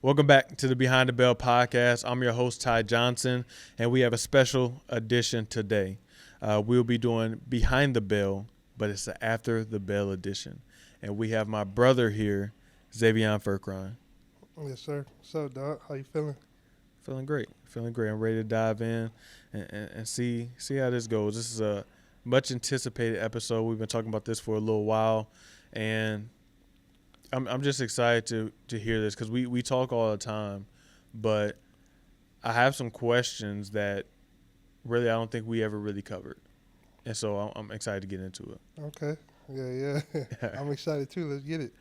Welcome back to the Behind the Bell podcast. I'm your host, Ty Johnson, and we have a special edition today. We'll be doing Behind the Bell, but it's the After the Bell edition. And we have my brother here, Xavier Furkron. Yes, sir. What's up, dog? How you feeling? Feeling great. I'm ready to dive in and see how this goes. This is a much anticipated episode. We've been talking about this for a little while, and I'm just excited to hear this because we talk all the time, but I have some questions that really I don't think we ever really covered, and so I'm excited to get into it. Okay. Yeah. I'm excited too. Let's get it.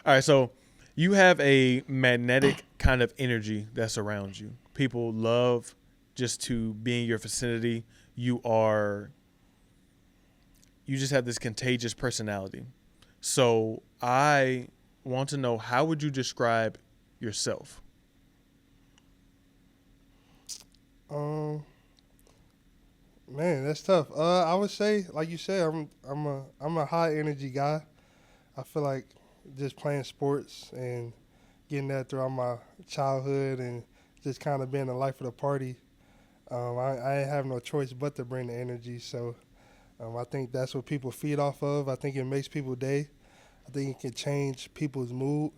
All right, so you have a magnetic kind of energy that surrounds you. People love just to be in your vicinity. You just have this contagious personality. So I want to know, how would you describe yourself? Man, that's tough. I would say, like you said, I'm a high energy guy. I feel like just playing sports and getting that throughout my childhood and just kind of being the life of the party. I ain't have no choice but to bring the energy. So I think that's what people feed off of. I think it makes people day. I think it can change people's mood,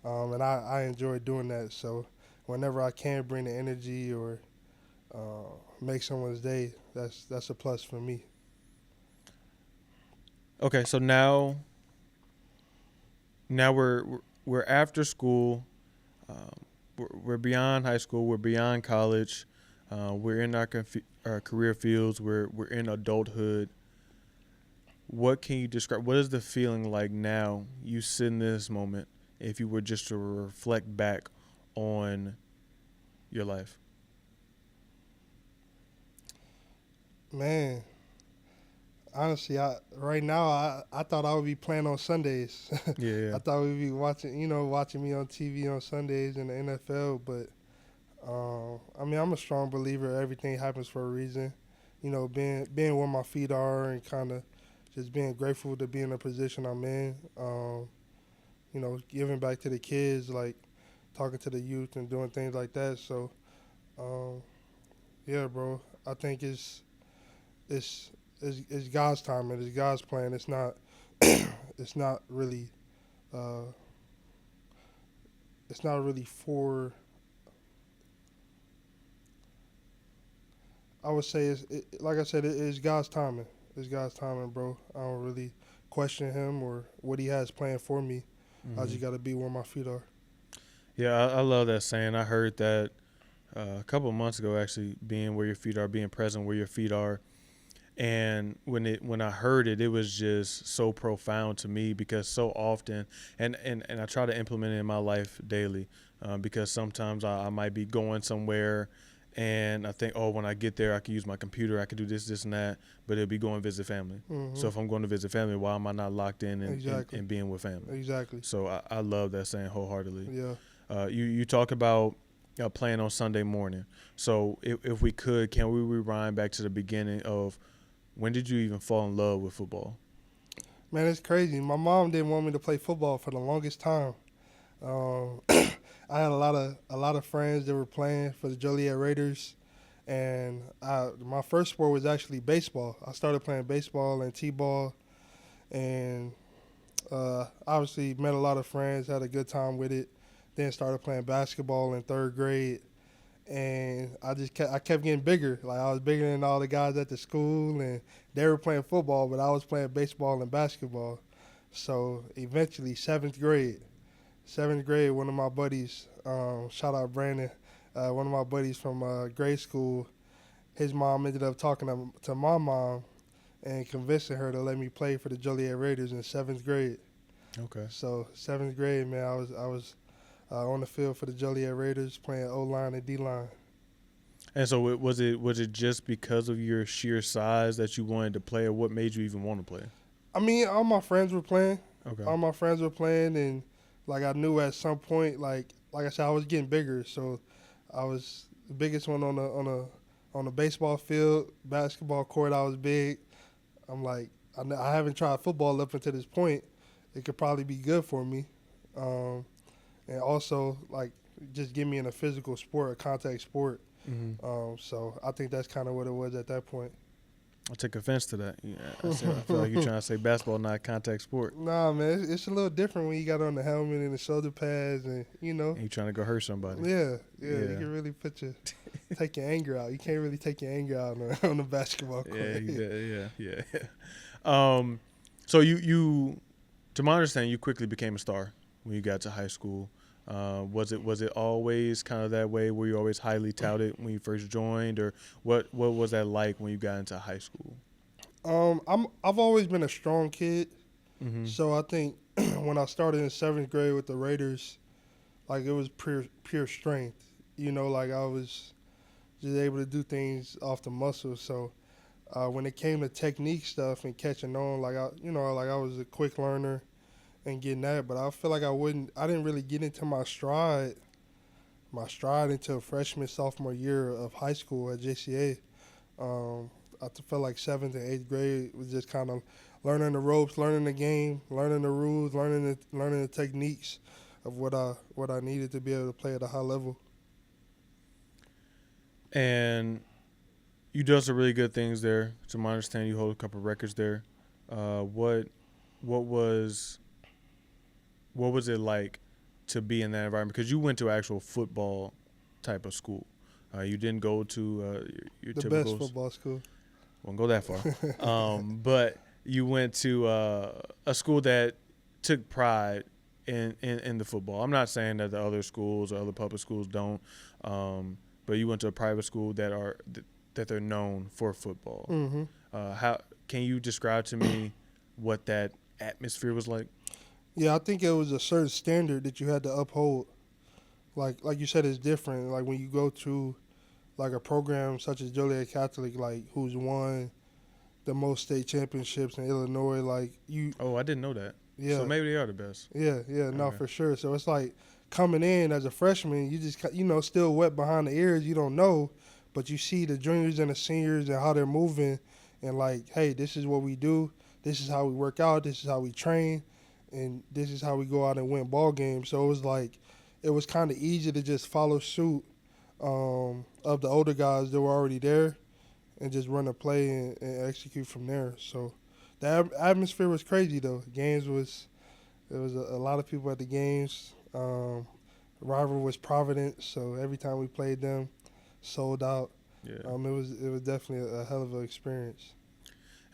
and I enjoy doing that. So whenever I can bring the energy or make someone's day, that's a plus for me. Okay, so now we're after school. We're beyond high school. We're beyond college. We're in our career fields. We're in adulthood. What can you describe? What is the feeling like now? You sit in this moment, if you were just to reflect back on your life. Man, honestly, right now I thought I would be playing on Sundays. Yeah. I thought we'd be watching me on TV on Sundays in the NFL. But I'm a strong believer. Everything happens for a reason. Being where my feet are and kind of just being grateful to be in the position I'm in. Giving back to the kids, like talking to the youth and doing things like that. So, yeah, bro, I think it's God's timing. It's God's plan. It's not it's not really for. I would say like I said, it's God's timing. It's God's timing, bro. I don't really question Him or what He has planned for me. Mm-hmm. I just got to be where my feet are. Yeah, I love that saying. I heard that a couple of months ago, actually, being where your feet are, being present where your feet are. And when I heard it, it was just so profound to me because so often, and I try to implement it in my life daily, because sometimes I might be going somewhere and I think, oh, when I get there, I can use my computer, I can do this, and that, but it'll be going to visit family. Mm-hmm. So if I'm going to visit family, why am I not locked in Exactly. and being with family? Exactly. So I love that saying wholeheartedly. Yeah. You talk about playing on Sunday morning. So if we could, can we rewind back to the beginning of when did you even fall in love with football? Man, it's crazy. My mom didn't want me to play football for the longest time. I had a lot of friends that were playing for the Joliet Raiders, and my first sport was actually baseball. I started playing baseball and t-ball, and obviously met a lot of friends, had a good time with it. Then started playing basketball in third grade, and I kept getting bigger. Like I was bigger than all the guys at the school, and they were playing football, but I was playing baseball and basketball. So eventually, seventh grade, one of my buddies, shout out Brandon, one of my buddies from grade school, his mom ended up talking to my mom and convincing her to let me play for the Joliet Raiders in seventh grade. Okay. So seventh grade, man, I was on the field for the Joliet Raiders playing O-line and D-line. And so was it just because of your sheer size that you wanted to play, or what made you even want to play? I mean, all my friends were playing. Okay. All my friends were playing, and like I knew at some point, like I said, I was getting bigger. So I was the biggest one on a baseball field, basketball court. I was big. I'm like, I haven't tried football up until this point. It could probably be good for me. And also, like just get me in a physical sport, a contact sport. Mm-hmm. So I think that's kind of what it was at that point. I take offense to that. Yeah, I feel like you're trying to say basketball not a contact sport, Nah, man, it's a little different when you got on the helmet and the shoulder pads, and and you're trying to go hurt somebody. yeah, you Yeah, can really take your anger out. You can't really take your anger out on the basketball court. yeah. So you, to my understanding, you quickly became a star when you got to high school. Was it always kind of that way? Were you always highly touted when you first joined, or what was that like when you got into high school? I've always been a strong kid, Mm-hmm. so I think when I started in 7th grade with the Raiders, like it was pure strength. Like I was just able to do things off the muscle. So when it came to technique stuff and catching on, like I was a quick learner and getting that, but I feel like I didn't really get into my stride until freshman, sophomore year of high school at JCA. I felt like 7th and 8th grade was just kind of learning the ropes, learning the game, learning the rules, learning the techniques of what I needed to be able to play at a high level. And you done some really good things there. To my understanding, you hold a couple records there. What was what was it like to be in that environment? Because you went to actual football type of school. You didn't go to your The typical. best football school. Won't go that far. But you went to a school that took pride in the football. I'm not saying that the other schools or other public schools don't, but you went to a private school that they're known for football. hmm How can you describe to me what that atmosphere was like? Yeah, I think it was a certain standard that you had to uphold. Like you said, it's different. Like when you go to like a program such as Joliet Catholic, like who's won the most state championships in Illinois, like you, Oh, I didn't know that. So yeah, maybe they are the best. yeah, no, Okay. for sure. So it's like coming in as a freshman, you just still wet behind the ears. You don't know, but you see the juniors and the seniors and how they're moving, and like, hey, this is what we do. This is how we work out. This is how we train, and this is how we go out and win ball games. So it was kind of easy to just follow suit of the older guys that were already there and just run a play and execute from there. So the atmosphere was crazy though. There was a lot of people at the games. Rival was Providence, so every time we played them, sold out. Yeah. It was definitely a hell of an experience.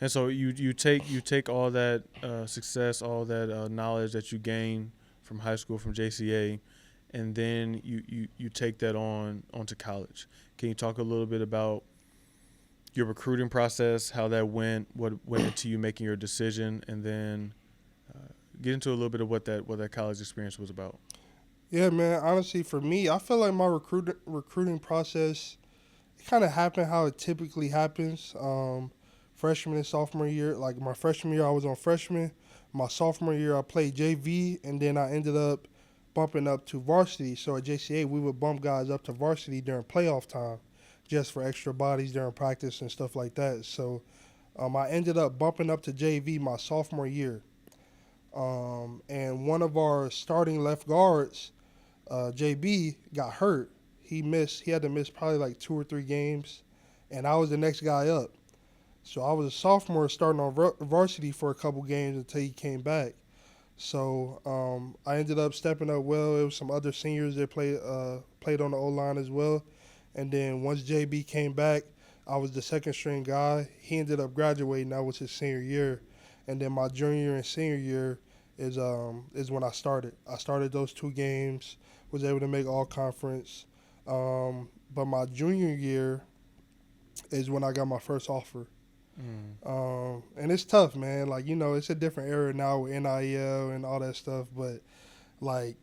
And so you take all that success, all that knowledge that you gain from high school, from JCA, and then you take that onto college. Can you talk a little bit about your recruiting process, how that went, what went into you making your decision, and then get into a little bit of what that college experience was about? Yeah, man. Honestly, for me, I feel like my recruiting process kind of happened how it typically happens. Freshman and sophomore year, like my freshman year, I was on freshman. My sophomore year, I played JV, and then I ended up bumping up to varsity. So at JCA, we would bump guys up to varsity during playoff time, just for extra bodies during practice and stuff like that. So I ended up bumping up to JV my sophomore year. And one of our starting left guards, JB, got hurt. He had to miss probably like 2 or 3 games, and I was the next guy up. So I was a sophomore starting on varsity for a couple games until he came back. So I ended up stepping up well. It was some other seniors that played on the O line as well. And then once JB came back, I was the second string guy. He ended up graduating. That was his senior year. And then my junior and senior year is when I started. I started those 2 games, was able to make all conference. But my junior year is when I got my first offer. And it's tough, man. Like, it's a different era now with NIL and all that stuff. But, like,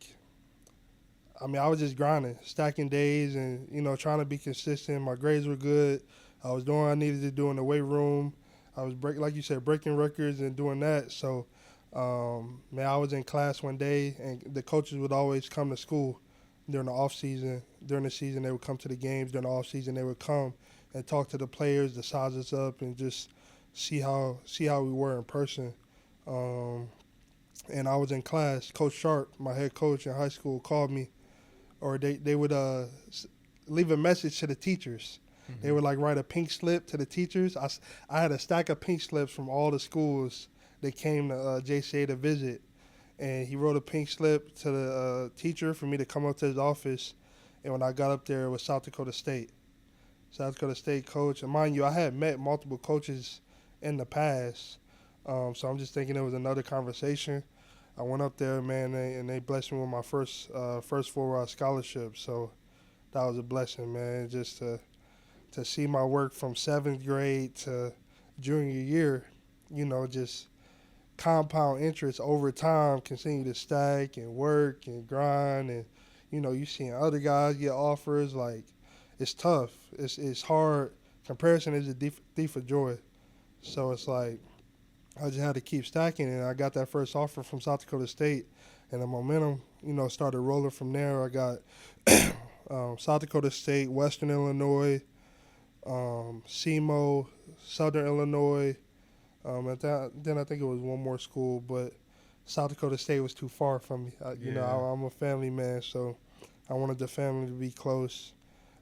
I mean, I was just grinding, stacking days and, trying to be consistent. My grades were good. I was doing what I needed to do in the weight room. I was, like you said, breaking records and doing that. So, man, I was in class one day, and the coaches would always come to school during the off season. During the season, they would come to the games. During the off season, they would come and talk to the players, to size us up, and just see how we were in person. And I was in class. Coach Sharp, my head coach in high school, called me or they would leave a message to the teachers. They would like write a pink slip to the teachers. I had a stack of pink slips from all the schools that came to JCA to visit, and he wrote a pink slip to the teacher for me to come up to his office. And when I got up there, it was South Dakota State. South Dakota State coach. And mind you, I had met multiple coaches in the past, so I'm just thinking it was another conversation. I went up there, man, and they blessed me with my first 4 scholarship. So that was a blessing, man, just to see my work from 7th grade to junior year, just compound interest over time, continue to stack and work and grind. And, you seeing other guys get offers. Like, it's tough. It's hard. Comparison is a thief of joy. So it's like I just had to keep stacking, and I got that first offer from South Dakota State, and the momentum, started rolling from there. I got South Dakota State, Western Illinois, SEMO, Southern Illinois, and then I think it was one more school, but South Dakota State was too far from me. I'm a family man, so I wanted the family to be close.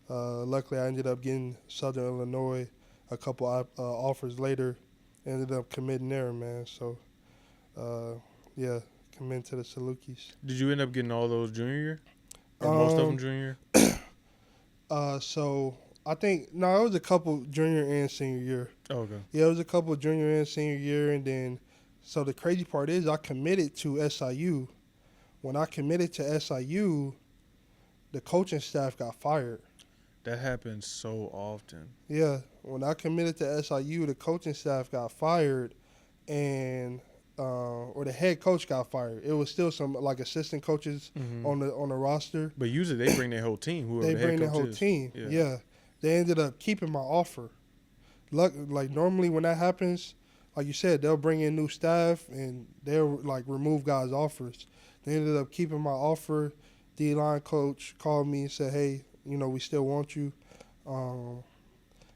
Luckily, I ended up getting Southern Illinois a couple offers later. Ended up committing there, man. So, committing to the Salukis. Did you end up getting all those junior year? Or most of them junior year? So I think, no, it was a couple junior and senior year. Oh, okay. Yeah, it was a couple junior and senior year. And then, so the crazy part is I committed to SIU. When I committed to SIU, the coaching staff got fired. That happens so often. Yeah, when I committed to SIU, the coaching staff got fired, and or the head coach got fired. It was still some like assistant coaches on the roster. But usually they bring their whole team. Whoever They bring their whole team. Yeah, they ended up keeping my offer. Like normally when that happens, like you said, they'll bring in new staff and they'll like remove guys' offers. They ended up keeping my offer. D-line coach called me and said, "Hey, we still want you."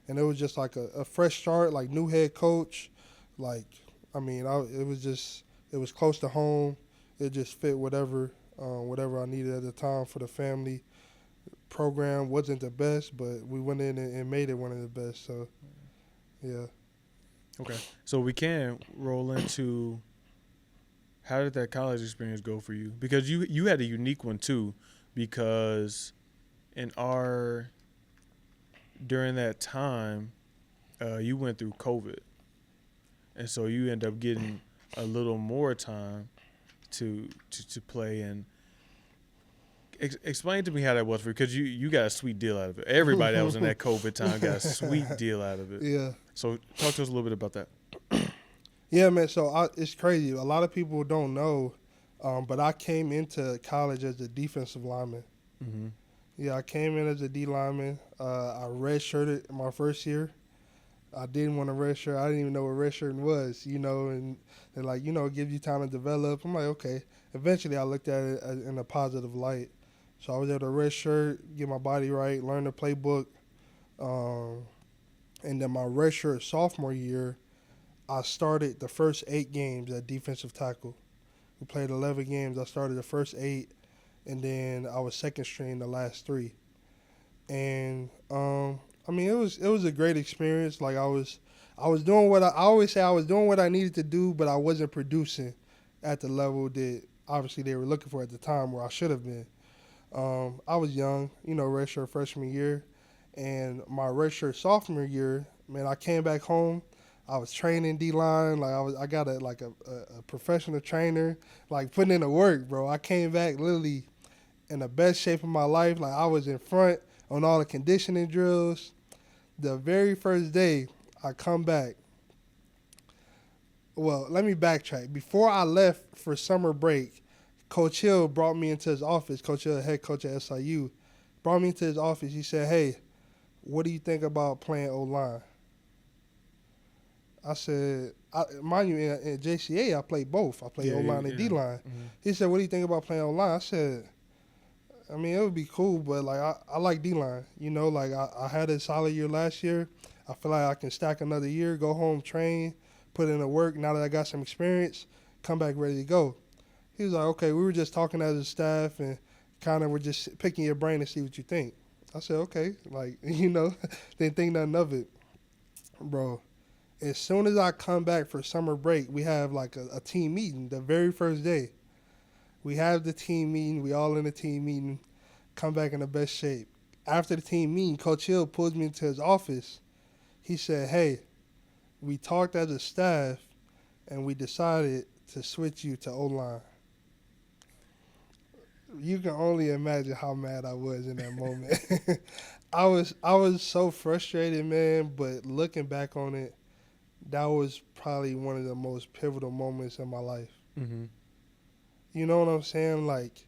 And it was just like a fresh start, like new head coach. Like, it was close to home. It just fit whatever I needed at the time for the family. Program wasn't the best, but we went in and made it one of the best. So, yeah. Okay. So we can roll into how did that college experience go for you? Because you had a unique one too, because during that time, you went through COVID, and so you end up getting a little more time to play. And explain to me how that was for you, because you got a sweet deal out of it. Everybody that was in that COVID time got a sweet deal out of it. Yeah. So talk to us a little bit about that. Yeah, man. So it's crazy. A lot of people don't know, but I came into college as a defensive lineman. Mm-hmm. Yeah, I came in as a D lineman. I redshirted my first year. I didn't want to redshirt. I didn't even know what redshirting was, and they're like, it gives you time to develop. I'm like, okay. Eventually, I looked at it in a positive light. So I was able to redshirt, get my body right, learn the playbook. And then my redshirt sophomore year, I started the first 8 games at defensive tackle. We played 11 games. I started the first 8. And then I was second string the last 3. And it was a great experience. Like I was doing what I always say I was doing what I needed to do, but I wasn't producing at the level that obviously they were looking for at the time where I should have been. I was young, redshirt freshman year, and my redshirt sophomore year, man, I came back home. I was training D-line. Like I got a professional trainer, like putting in the work, bro. I came back literally in the best shape of my life. Like I was in front on all the conditioning drills. The very first day I come back, well, let me backtrack. Before I left for summer break, Coach Hill brought me into his office. Coach Hill, head coach at SIU, brought me into his office. He said, "Hey, what do you think about playing O-line?" I said, mind you, in JCA, I played both. I played O-line and D-line. Mm-hmm. He said, "What do you think about playing O-line?" I said, it would be cool, but like I like D-line. Like I had a solid year last year. I feel like I can stack another year, go home, train, put in the work. Now that I got some experience, come back ready to go. He was like, "Okay, we were just talking as a staff and kind of were just picking your brain to see what you think. I said, okay, like, didn't think nothing of it. Bro, as soon as I come back for summer break, we have like a team meeting the very first day. We have the team meeting. We all in the team meeting, come back in the best shape. After the team meeting, Coach Hill pulls me into his office. He said, hey, we talked as a staff, and we decided to switch you to O-line. You can only imagine how mad I was in that moment. I was so frustrated, man, but looking back on it, that was probably one of the most pivotal moments in my life. Mm-hmm. You know what I'm saying? Like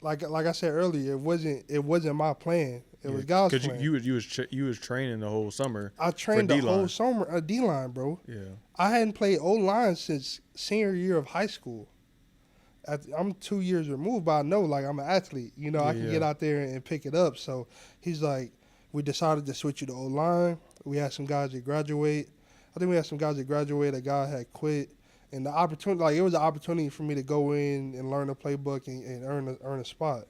I said earlier, it wasn't my plan. It was God's plan. Because you was training the whole summer. I trained for the D-line. whole summer a D-line, bro. Yeah. I hadn't played O-line since senior year of high school. I'm 2 years removed, but I know, like, I'm an athlete. I can get out there and pick it up. So he's like, we decided to switch you to O-line. We had some guys that graduate. I think we had some guys that graduated. A guy had quit. And the opportunity, like, it was an opportunity for me to go in and learn the playbook and earn a spot.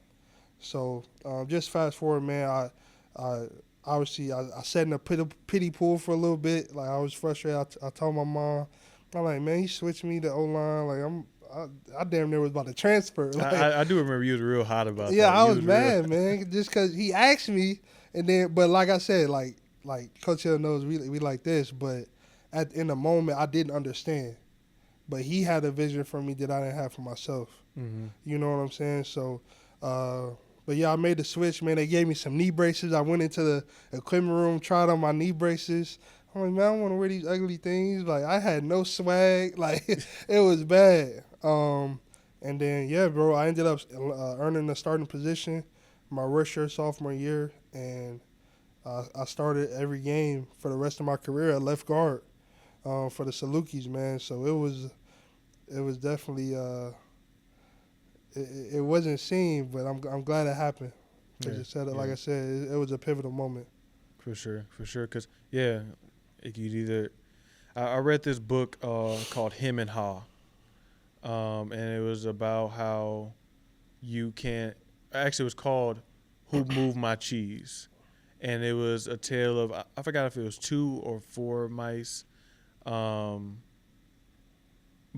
So just fast forward, man, I obviously I sat in a pity pool for a little bit. Like, I was frustrated. I told my mom, I'm like, man, he switched me to O-line. Like, I damn near was about to transfer. Like, I do remember you was real hot about that. Yeah, I was mad, man, just because he asked me, but like I said, like Coach Hill knows we like this, but in the moment I didn't understand, but he had a vision for me that I didn't have for myself. Mm-hmm. You know what I'm saying? So, but yeah, I made the switch, man. They gave me some knee braces. I went into the equipment room, tried on my knee braces. I'm like, man, I don't want to wear these ugly things. Like, I had no swag. Like, it was bad. And then, yeah, bro, I ended up earning a starting position my redshirt sophomore year, and I started every game for the rest of my career at left guard for the Salukis, man. So it was definitely it wasn't seen, but I'm glad it happened. Like I said, it was a pivotal moment. For sure. Because, yeah, it could either – I read this book called Him and Ha. And it was about how you can't – actually, it was called Who Moved My Cheese. And it was a tale of – I forgot if it was 2 or 4 mice. But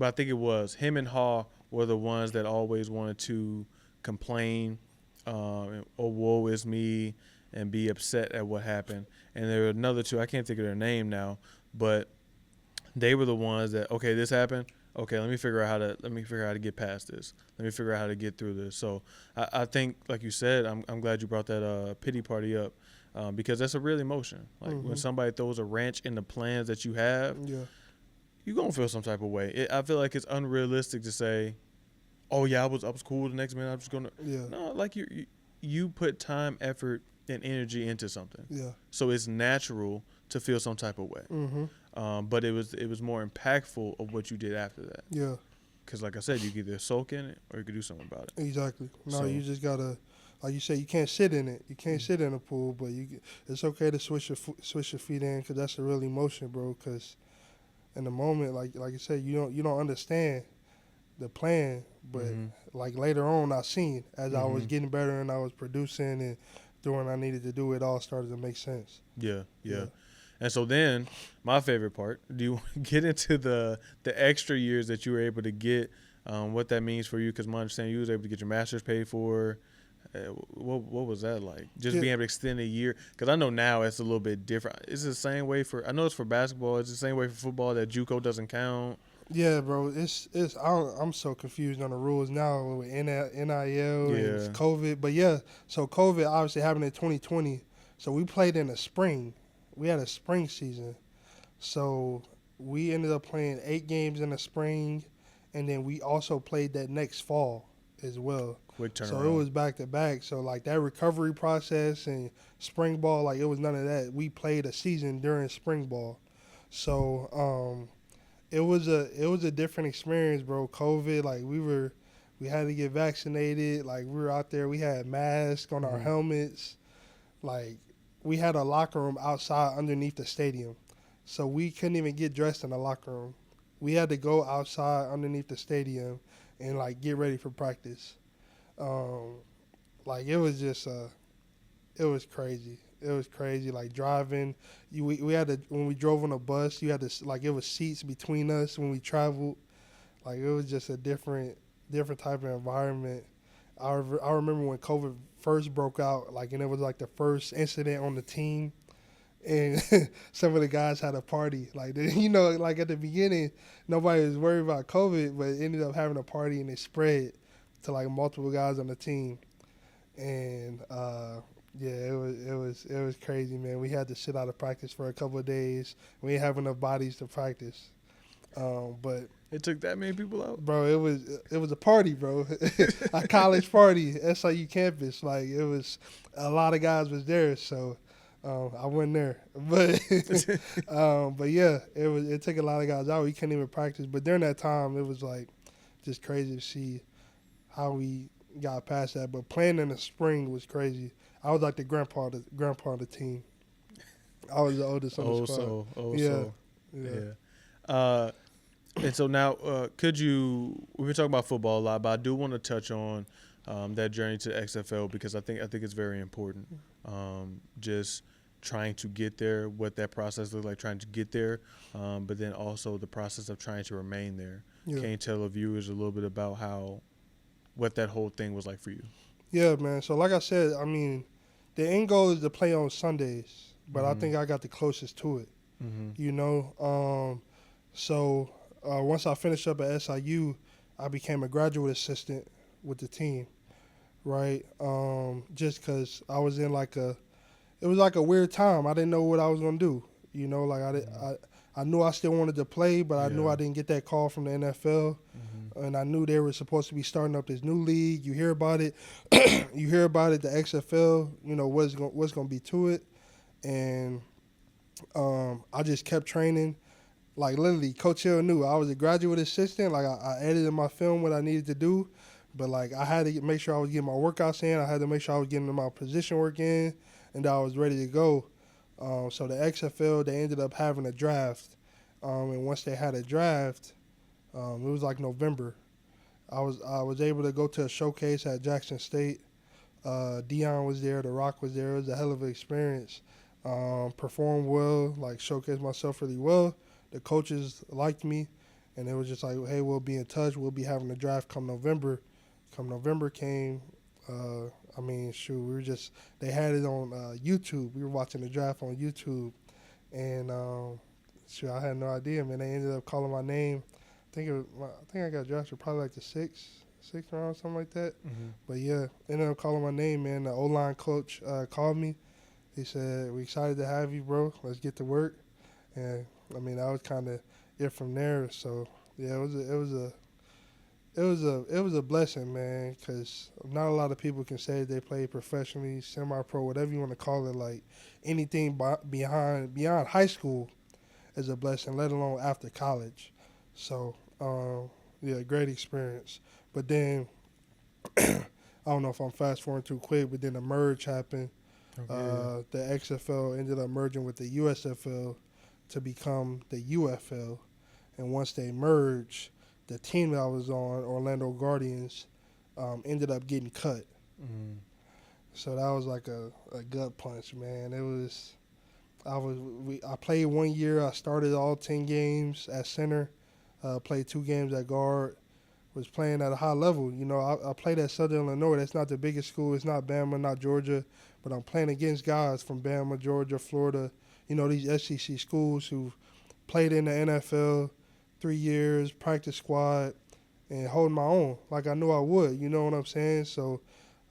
I think it was. Him and Ha were the ones that always wanted to complain, oh, woe is me, and be upset at what happened. And there were another 2. I can't think of their name now, but they were the ones that, okay, this happened. Okay, let me figure out how to get past this. Let me figure out how to get through this. So I think, like you said, I'm glad you brought that pity party up because that's a real emotion. Like when somebody throws a wrench in the plans that you have, you're gonna feel some type of way. I feel like it's unrealistic to say, oh yeah, I was cool the next minute. I'm just gonna no, like you put time, effort, and energy into something. Yeah. So it's natural to feel some type of way. But it was more impactful of what you did after that. Yeah. Because like I said, you could either soak in it or you could do something about it. Exactly. No, you just gotta, like you say, you can't sit in it. You can't sit in a pool, but it's okay to switch your feet in because that's a real emotion, bro. Because in the moment, like you said, you don't understand the plan, but like later on, I seen as I was getting better and I was producing and doing what I needed to do, it all started to make sense. Yeah. And so then, my favorite part, do you get into the extra years that you were able to get, what that means for you? Because my understanding, you was able to get your master's paid for. What was that like? Just being able to extend a year? Because I know now it's a little bit different. Is it the same way I know it's for basketball. It's the same way for football that JUCO doesn't count? Yeah, bro. I'm so confused on the rules now with NIL and COVID. But yeah, so COVID obviously happened in 2020. So we played in the spring. We had a spring season. So we ended up playing 8 games in the spring, and then we also played that next fall as well. Quick turnaround. So it was back-to-back. So, like, that recovery process and spring ball, like, it was none of that. We played a season during spring ball. So it was a different experience, bro. COVID, like, we had to get vaccinated. Like, we were out there. We had masks on our helmets. Like, we had a locker room outside underneath the stadium. So we couldn't even get dressed in the locker room. We had to go outside underneath the stadium and, like, get ready for practice. Um, like it was just it was crazy. It was crazy. Like driving, we had to when we drove on a bus, you had to like it was seats between us when we traveled. Like it was just a different type of environment. I remember when COVID first broke out, like, and it was like the first incident on the team, and some of the guys had a party. Like like at the beginning, nobody was worried about COVID, but it ended up having a party and it spread to like multiple guys on the team, and yeah, it was crazy, man. We had to sit out of practice for a couple of days. We didn't have enough bodies to practice, but It took that many people out. bro, it was a party, bro. A college party, SIU campus. Like it was, a lot of guys was there, so I wasn't there. But yeah, it took a lot of guys out. We couldn't even practice. But during that time, it was like just crazy to see how we got past that. But playing in the spring was crazy. I was like the grandpa of the team. I was the oldest on the squad. Yeah. Yeah. And so now, we've been talking about football a lot, but I do want to touch on that journey to XFL because I think it's very important. Just trying to get there, what that process looks like, trying to get there, but then also the process of trying to remain there. Yeah. Can you tell the viewers a little bit about what that whole thing was like for you? Yeah, man. So like I said, I mean, the end goal is to play on Sundays, but I Mhm. think I got the closest to it. Mm-hmm. You know, so once I finished up at SIU, I became a graduate assistant with the team, right? Just because I was in it was like a weird time. I didn't know what I was gonna do. You know, like I knew I still wanted to play, but I knew Yeah. I didn't get that call from the NFL. Mm-hmm. And I knew they were supposed to be starting up this new league. You hear about it, you hear about it, the XFL. You know what's going to be to it, and I just kept training. Like literally, Coach Hill knew I was a graduate assistant. Like I edited my film what I needed to do, but like I had to make sure I was getting my workouts in. I had to make sure I was getting my position work in, and that I was ready to go. So the XFL, they ended up having a draft, and once they had a draft, it was like November. I was able to go to a showcase at Jackson State. Dion was there, The Rock was there. It was a hell of an experience. Performed well, like showcased myself really well. The coaches liked me, and it was just like, hey, we'll be in touch. We'll be having a draft come November. Come November came, I mean, shoot, they had it on YouTube. We were watching the draft on YouTube, and shoot, I had no idea, man. They ended up calling my name. I think I got drafted probably like the sixth round, something like that. Mm-hmm. But yeah, ended up calling my name, man. The O-line coach called me. He said, "We excited to have you, bro. Let's get to work." And I mean, that was kind of it from there. So yeah, it was a blessing, man, because not a lot of people can say they play professionally, semi-pro, whatever you want to call it. Like anything beyond high school is a blessing, let alone after college. So yeah, great experience. But then I don't know if I'm fast forwarding too quick, but then the merge happened. Okay. The XFL ended up merging with the USFL to become the UFL, and once they merged, the team that I was on, Orlando Guardians, ended up getting cut. Mm-hmm. So that was like a gut punch, man. I played 1 year. I started all 10 games at center, played 2 games at guard, was playing at a high level. You know, I played at Southern Illinois. That's not the biggest school. It's not Bama, not Georgia, but I'm playing against guys from Bama, Georgia, Florida, you know, these SEC schools who played in the NFL 3 years, practice squad, and holding my own like I knew I would. You know what I'm saying? So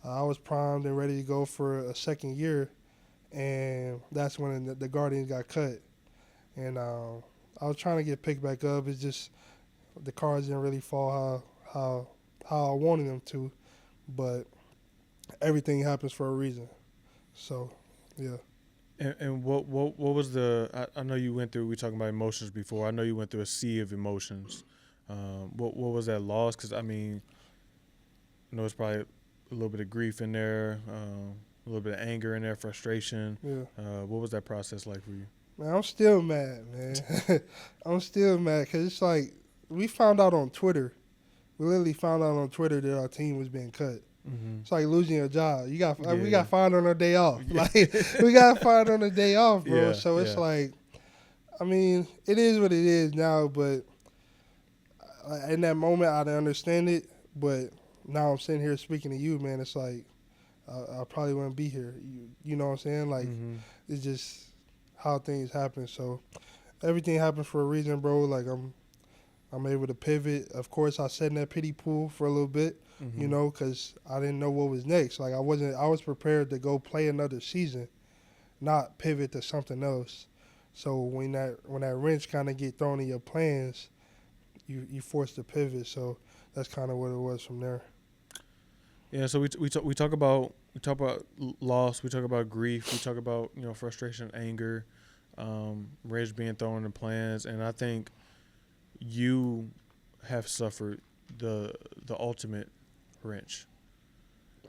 I was primed and ready to go for a second year, and that's when the Guardians got cut. And I was trying to get picked back up. It's just the cards didn't really fall how I wanted them to, but everything happens for a reason. So, yeah. And what was I know you went through, we talking about emotions before. I know you went through a sea of emotions. What was that loss? Because I mean, I know it's probably a little bit of grief in there, a little bit of anger in there, frustration. Yeah. What was that process like for you? Man, I'm still mad, man. I'm still mad because it's like we found out on Twitter. We literally found out on Twitter that our team was being cut. Mm-hmm. It's like losing your job. You got we Yeah. got fired on our day off. Yeah. Like we got fired on the day off, bro. Yeah. So it's Yeah. like, I mean, it is what it is now. But in that moment, I didn't understand it. But now I'm sitting here speaking to you, man. It's like I probably wouldn't be here. You know what I'm saying? Like Mm-hmm. it's just how things happen. So everything happens for a reason, bro. Like I'm able to pivot. Of course, I sat in that pity pool for a little bit, Mm-hmm. because I didn't know what was next. Like I was prepared to go play another season, not pivot to something else. So when that wrench kind of get thrown in your plans, you forced to pivot. So that's kind of what it was from there. Yeah. So we talk about loss. We talk about grief. We talk about frustration, anger, wrench being thrown in plans, and I think you have suffered the ultimate wrench.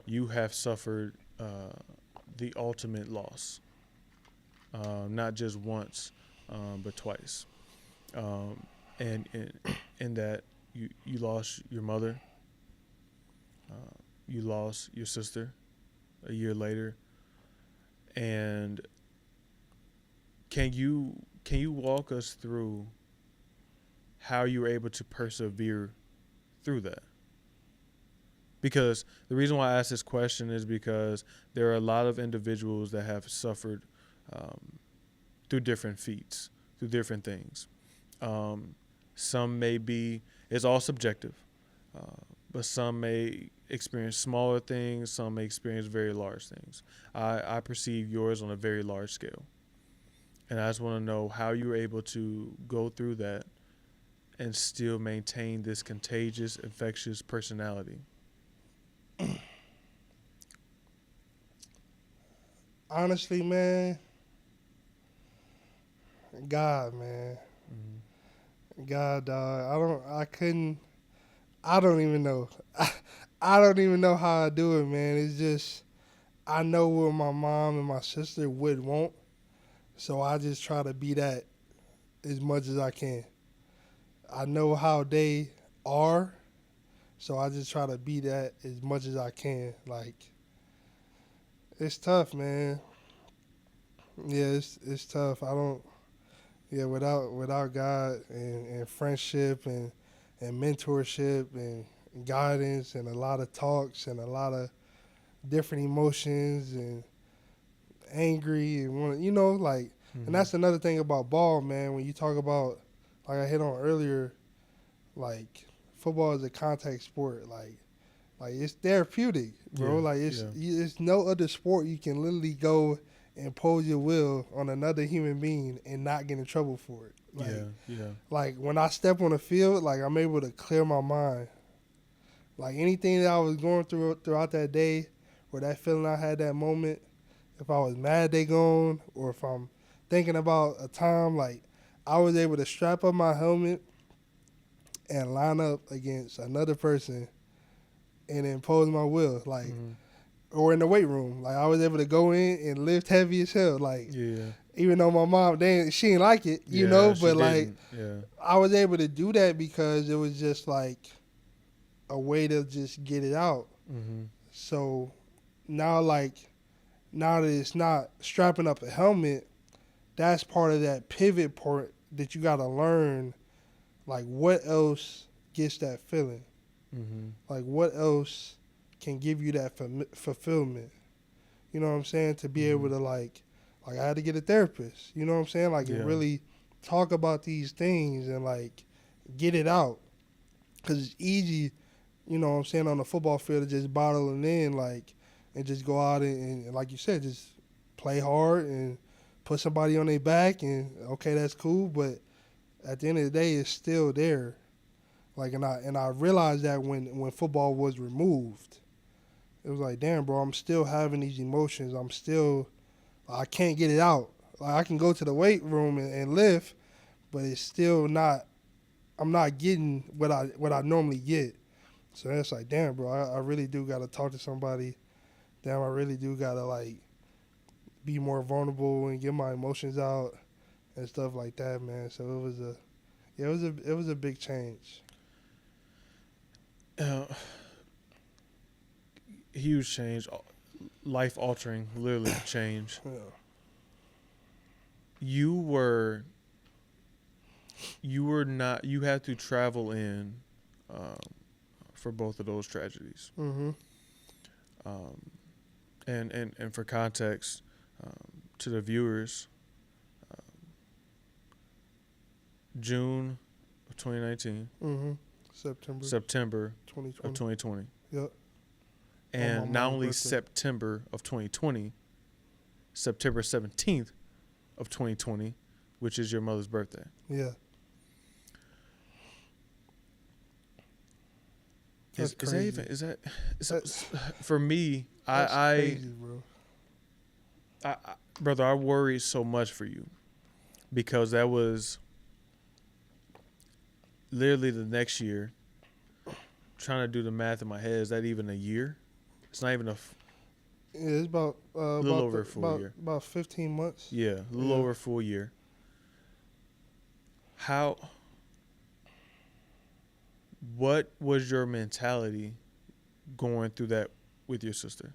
You have suffered the ultimate loss, not just once, but twice. And in that you lost your mother, you lost your sister a year later, and can you walk us through how you were able to persevere through that? Because the reason why I ask this question is because there are a lot of individuals that have suffered um, through different feats, through different things. Um, some may be, it's all subjective, uh, but some may experience smaller things, some may experience very large things. I perceive yours on a very large scale. And I just want to know how you were able to go through that and still maintain this contagious, infectious personality. Honestly, man, God, man, Mm-hmm. God, dog. I don't even know. I don't even know how I do it, man. It's just I know what my mom and my sister would want, so I just try to be that as much as I can. I know how they are, so I just try to be that as much as I can. Like it's tough, man. Yeah, it's tough. I don't. Yeah, without God and friendship and mentorship and guidance and a lot of talks and a lot of different emotions and angry and like, and Mm-hmm. that's another thing about ball, man. When you talk about, like I hit on earlier, like football is a contact sport. Like it's therapeutic, bro. Yeah, Like yeah, it's no other sport you can literally go and impose your will on another human being and not get in trouble for it. yeah, yeah, Like when I step on the field, like I'm able to clear my mind. Like anything that I was going through throughout that day, or that feeling I had that moment, if I was mad they gone, or if I'm thinking about a time, like I was able to strap up my helmet and line up against another person and impose my will. Like mm-hmm. or in the weight room, like I was able to go in and lift heavy as hell. Like Yeah, even though my mom, she didn't like it, yeah. She but like didn't. Yeah. I was able to do that because it was just like a way to just get it out. Mm-hmm. So now, now that it's not strapping up a helmet, that's part of that pivot part that you got to learn. Like, what else gets that feeling? Mm-hmm. Like, what else can give you that fulfillment? You know what I'm saying? To be able Mm-hmm. to, like I had to get a therapist. You know what I'm saying? Like, and Yeah. really talk about these things and, like, get it out. Because it's easy, you know what I'm saying, on the football field to just bottle it in, like, and just go out and like you said, just play hard and put somebody on their back and, okay, that's cool. But at the end of the day, it's still there. Like, and I realized that when football was removed, it was like, damn, bro, I'm still having these emotions. I can't get it out. Like, I can go to the weight room and lift, but it's still not, I'm not getting what I normally get. So it's like, damn, bro, I really do got to talk to somebody. Damn, I really do got to, like, be more vulnerable and get my emotions out and stuff like that, man. So it was a big change. Uh, huge change, life altering, literally change. Yeah. You were not. You had to travel in um, for both of those tragedies. Mhm. Um, and for context, to the viewers, June of 2019, Mhm. September of 2020. 2020, Yep. On my and not mom's only birthday. September of 2020, September 17th of 2020, which is your mother's birthday. Yeah. Is That's that crazy. even is that That's, for me? that's I, crazy, bro. brother, I worry so much for you because that was literally the next year. Trying to do the math in my head, is that even a year? It's not even Yeah, it's about little over a full year. about 15 months. Yeah, a little Yeah. over a full year. How? What was your mentality going through that with your sister?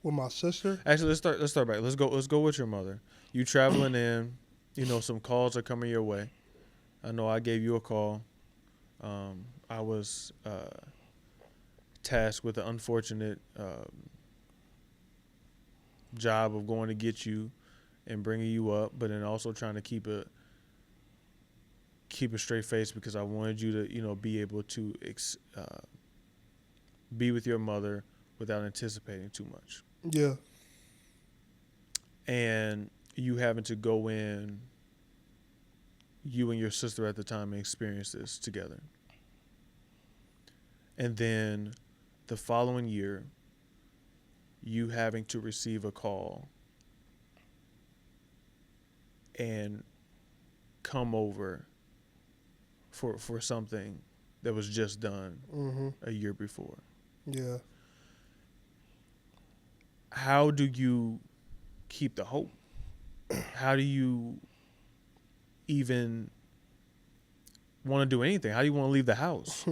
With my sister. Actually, let's start back. Let's go with your mother. You traveling in, some calls are coming your way. I know I gave you a call. I was tasked with the unfortunate job of going to get you and bringing you up, but then also trying to keep a straight face because I wanted you to, be able to be with your mother without anticipating too much. Yeah. And you having to go in, you and your sister at the time, and experience this together. And then the following year, you having to receive a call and come over for something that was just done Mhm. a year before. Yeah. How do you keep the hope? How do you even want to do anything? How do you want to leave the house?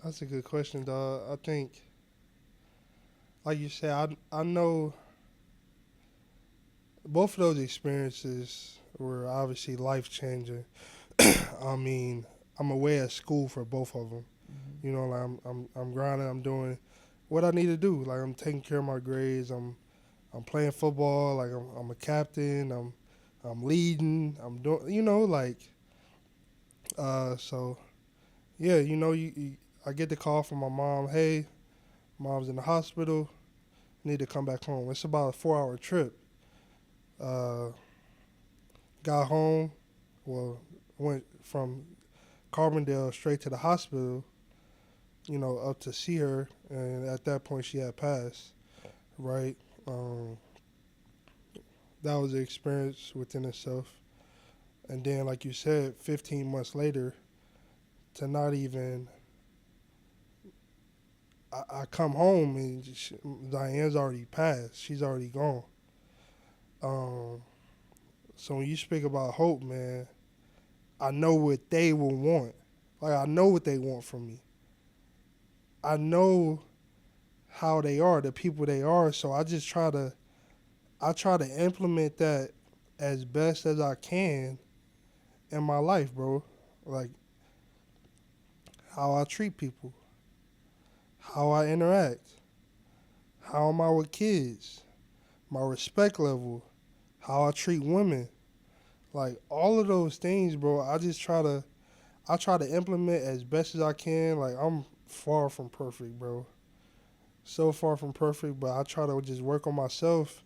That's a good question, dog. I think, like you said, I know both of those experiences were obviously life changing. I mean, I'm away at school for both of them. You know, like I'm grinding. I'm doing what I need to do. Like I'm taking care of my grades. I'm playing football. Like I'm a captain. I'm leading. I'm doing. So yeah. I get the call from my mom. Hey, mom's in the hospital. Need to come back home. It's about a 4-hour trip. Got home. Well, went from Carbondale straight to the hospital. Up to see her, and at that point she had passed. Right. That was an experience within itself. And then, like you said, 15 months later, to not even, I come home and Diane's already passed. She's already gone. So when you speak about hope, man, I know what they will want. Like I know what they want from me. I know how they are, the people they are. So I try to implement that as best as I can in my life, bro. Like how I treat people, how I interact, how am I with kids, my respect level, how I treat women. Like all of those things, bro, I try to implement as best as I can. Like I'm far from perfect, bro. So far from perfect, but I try to just work on myself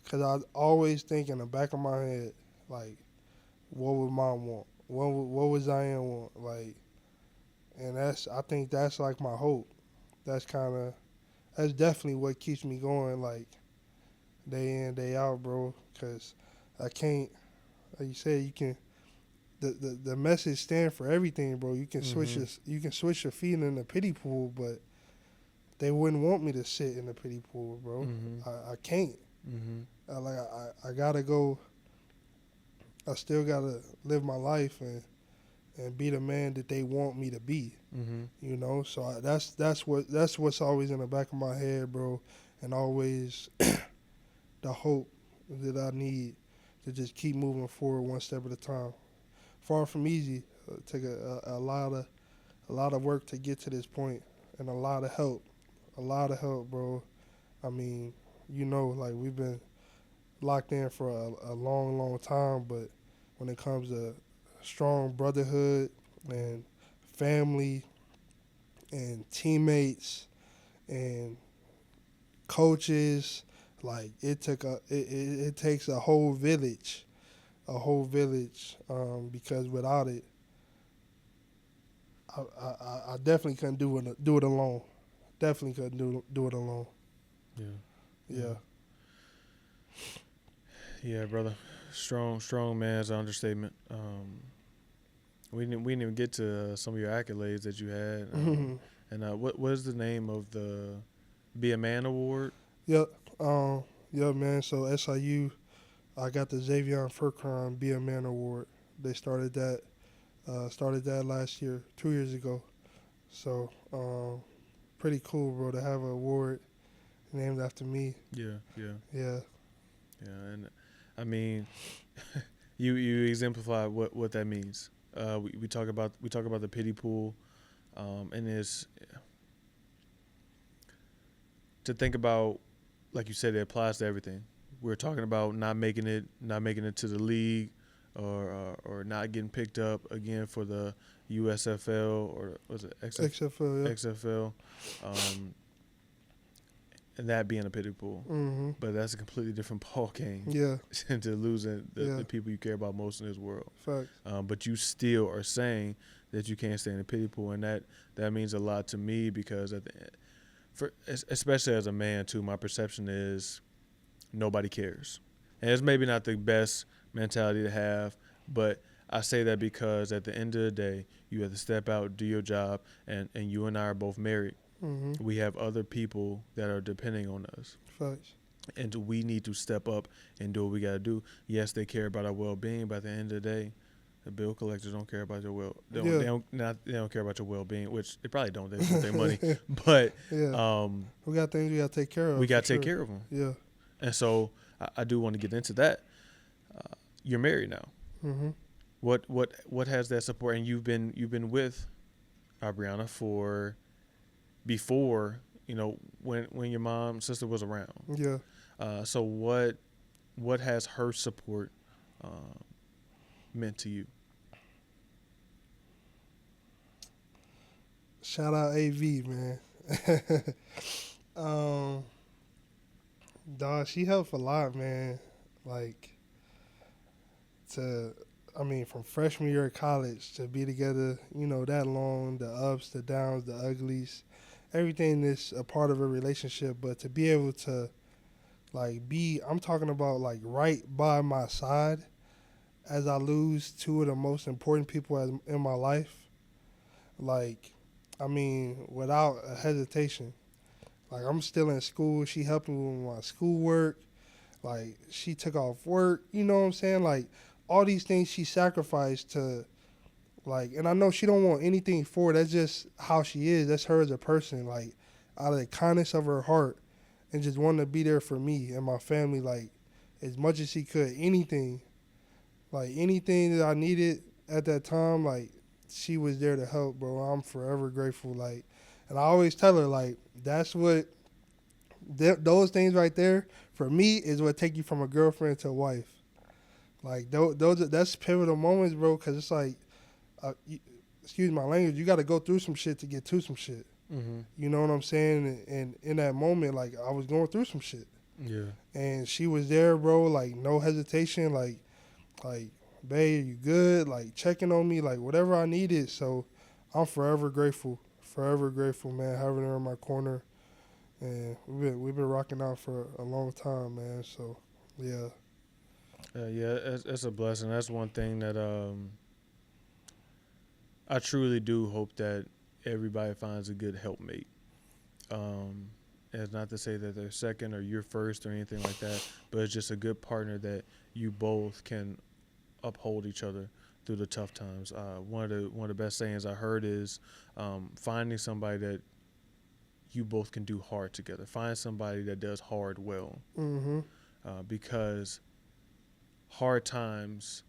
because I always think in the back of my head, like, what would mom want? What would Zion want? Like, and I think that's like my hope. That's definitely what keeps me going, like, day in, day out, bro. Because I can't, like you said, you can, the message stand for everything, bro. You can you can switch your feet in the pity pool, but they wouldn't want me to sit in the pity pool, bro. I can't. I gotta go. I still gotta live my life, and and be the man that they want me to be. Mm-hmm. You know, so that's what's always in the back of my head, bro, and always the hope that I need to just keep moving forward one step at a time. Far from easy. Take a lot of work to get to this point, and a lot of help, bro. I mean, you know, like we've been locked in for a long, long time, but when it comes to strong brotherhood and family and teammates and coaches, like it takes a whole village, because without it, I definitely couldn't do it alone. Definitely couldn't do it alone. Yeah. Yeah. Yeah, brother. Strong man is an understatement. We didn't even get to some of your accolades that you had. And what is the name of the Be a Man Award? Yep. Yeah, man. So SIU, I got the Xavier Furcon Be a Man Award. They started that last year, 2 years ago. So pretty cool, bro, to have an award named after me. Yeah, yeah, Yeah. yeah. And I mean, you exemplify what that means. We talk about the pity pool, and it's to think about, like you said, it applies to everything. We're talking about not making it to the league, or not getting picked up again for the USFL, or was it XFL, yeah. XFL, and that being a pity pool. Mm-hmm. But that's a completely different ball game. Yeah. To losing Yeah. the people you care about most in this world. Facts. But you still are saying that you can't stay in the pity pool, and that means a lot to me, because especially as a man too, my perception is nobody cares, and it's maybe not the best mentality to have, but I say that because at the end of the day, you have to step out, do your job, and you and I are both married. Mm-hmm. We have other people that are depending on us. Facts. And we need to step up and do what we got to do. Yes, they care about our well-being, but at the end of the day, the bill collectors don't care about your they don't care about your well-being, which they probably don't. They want their money, but yeah. We got things we got to take care of. We got to take care of them. Yeah. And so I do want to get into that. You're married now. Mm-hmm. What has that support? And you've been with Aubriana for before, when your mom sister was around. Yeah. So what has her support meant to you? Shout out AV, man. Dog, she helped a lot, man. Like, from freshman year of college to be together, that long, the ups, the downs, the uglies, everything that's a part of a relationship. But to be able to, I'm talking about, right by my side as I lose two of the most important people in my life. Without a hesitation. I'm still in school. She helped me with my schoolwork. She took off work. You know what I'm saying? All these things she sacrificed to, and I know she don't want anything for it. That's just how she is. That's her as a person. Out of the kindness of her heart, and just wanting to be there for me and my family, as much as she could. Anything that I needed at that time, she was there to help, bro. I'm forever grateful. And I always tell her, that's what, those things right there, for me, is what take you from a girlfriend to a wife. That's pivotal moments, bro, because it's excuse my language, you got to go through some shit to get to some shit. Mm-hmm. You know what I'm saying? And in that moment, I was going through some shit. Yeah. And she was there, bro, no hesitation, babe, you good? Checking on me, whatever I needed. So I'm forever grateful, man, having her in my corner. And we've been rocking out for a long time, man. So, yeah. Yeah, it's a blessing. That's one thing that I truly do hope that everybody finds a good helpmate. It's not to say that they're second or you're first or anything like that, but it's just a good partner that you both can uphold each other through the tough times. One of the best sayings I heard is finding somebody that you both can do hard together. Find somebody that does hard well, Mm-hmm. because hard times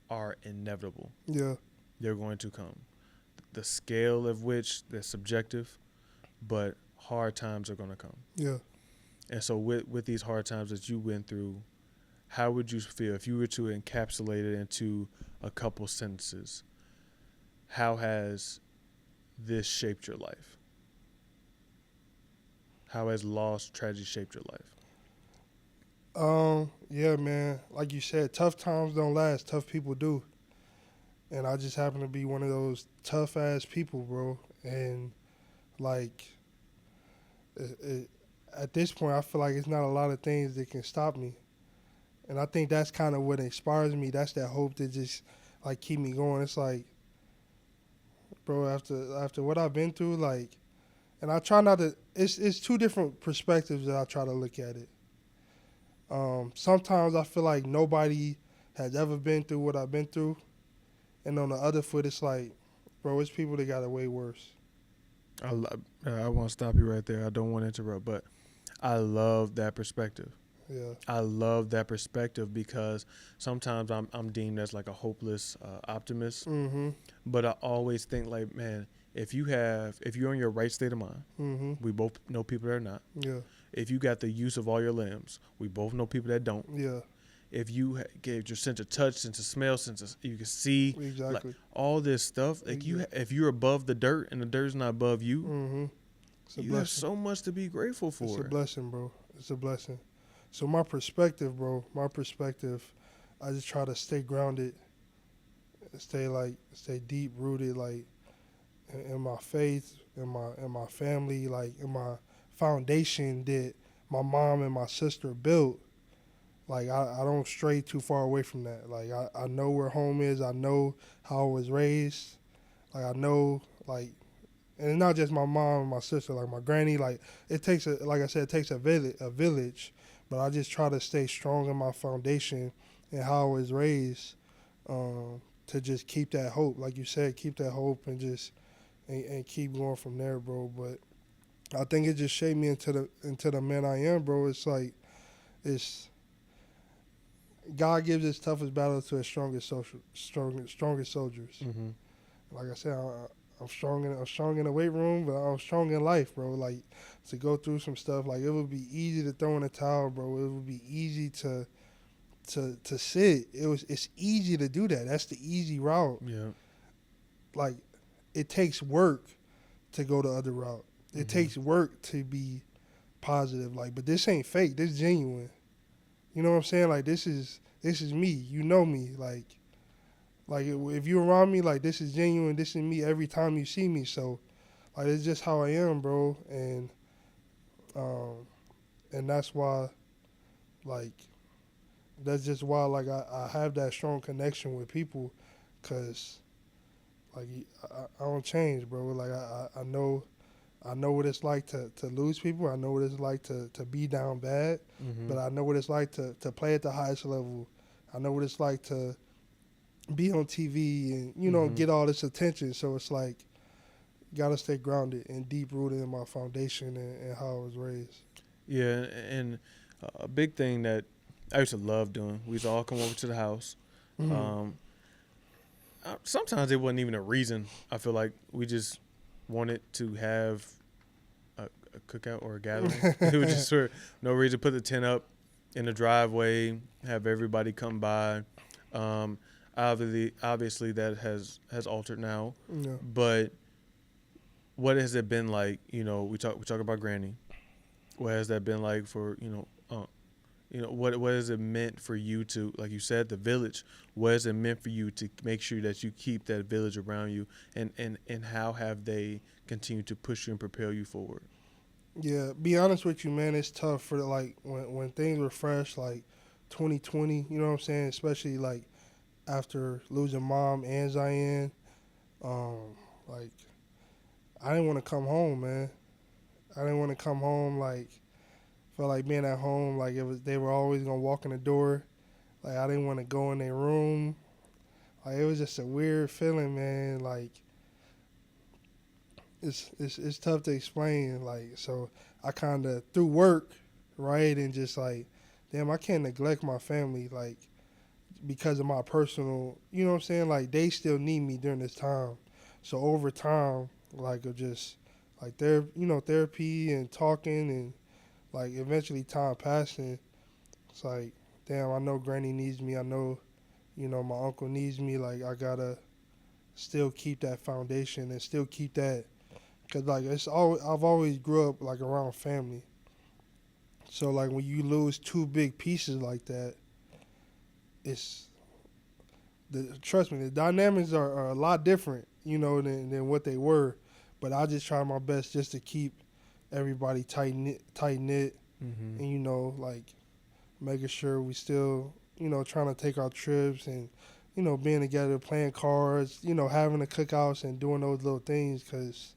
are inevitable. Yeah. They're going to come. The scale of which they're subjective, but hard times are going to come. Yeah. And so with these hard times that you went through, how would you feel if you were to encapsulate it into a couple sentences? How has this shaped your life? How has loss, tragedy shaped your life? Yeah, man. Like you said, tough times don't last. Tough people do. And I just happen to be one of those tough ass people, bro. And like, at this point, I feel like it's not a lot of things that can stop me. And I think that's kind of what inspires me. That's that hope that just like keep me going. It's like, bro, after what I've been through, like, and I try not to. It's two different perspectives that I try to look at it. Sometimes I feel like nobody has ever been through what I've been through, and on the other foot, it's like, bro, it's people that got it way worse. I want to stop you right there. I don't want to interrupt, but I love that perspective. Yeah. I love that perspective because sometimes I'm deemed as like a hopeless optimist, Mm-hmm. but I always think like, man, if you're in your right state of mind, Mm-hmm. we both know people that are not. Yeah. If you got the use of all your limbs, we both know people that don't. Yeah. If you gave your sense of touch, sense of smell, you can see, Exactly. like all this stuff, like if you're above the dirt and the dirt's not above you, Mm-hmm. It's a you have blessing. so much to be grateful for. It's a blessing, bro. It's a blessing. So my perspective, bro, I just try to stay grounded, stay deep rooted, like in my faith, in my family, like in my foundation that my mom and my sister built. Like I don't stray too far away from that. Like I know where home is. I know how I was raised. Like I know like, and it's not just my mom and my sister. Like my granny. Like like I said, it takes a village. But I just try to stay strong in my foundation and how I was raised, to just keep that hope. Like you said, keep that hope and just and keep going from there, bro. But I think it just shaped me into the man I am, bro. It's like it's God gives his toughest battles to his strongest soldiers. Mm-hmm. Like I said, I'm strong in the weight room, but I'm strong in life, bro. Like to go through some stuff, like it would be easy to throw in a towel, bro. It would be easy to sit. It's easy to do that. That's the easy route. Yeah. Like it takes work to go the other route. It takes work to be positive. Like, but this ain't fake. This genuine. You know what I'm saying? Like this is me. You know me. Like if you're around me, like this is genuine. This is me every time you see me. So like it's just how I am, bro. And that's why, like, that's just why, like, I have that strong connection with people, cause like I don't change, bro. Like I know what it's like to lose people. I know what it's like to be down bad, but I know what it's like to play at the highest level. I know what it's like to be on TV and, you know, get all this attention. So it's like, gotta stay grounded and deep rooted in my foundation and how I was raised. Yeah, and a big thing that I used to love doing, we used to all come over to the house. Sometimes it wasn't even a reason. I feel like we just wanted to have a cookout or a gathering. It was just for no reason. Put the tent up in the driveway, have everybody come by. Obviously that has altered now. Yeah. But what has it been like? You know, we talk about Granny. What has that been like for what has it meant for you to, like you said, the village? What has it meant for you to make sure that you keep that village around you, and how have they continued to push you and propel you forward? Yeah, be honest with you, man, it's tough for like when things were fresh, like 2020. You know what I'm saying? Especially like after losing mom and Zion, like I didn't want to come home, man. I didn't want to come home. Like felt like being at home, like they were always gonna walk in the door. Like I didn't want to go in their room. Like it was just a weird feeling, man. Like it's tough to explain. Like so, I kind of through work, right, and just like, damn, I can't neglect my family, like because of my personal, you know what I'm saying? Like they still need me during this time. So over time, like of just like therapy and talking and like eventually time passing, it's like, damn, I know Granny needs me. I know, my uncle needs me. Like I gotta still keep that foundation and still keep that, cause like I've always grew up like around family. So like when you lose two big pieces like that, it's trust me, the dynamics are a lot different, than what they were. But I just try my best just to keep everybody tight knit, Mm-hmm. and like making sure we still, trying to take our trips and, being together, playing cards, having the cookouts and doing those little things, because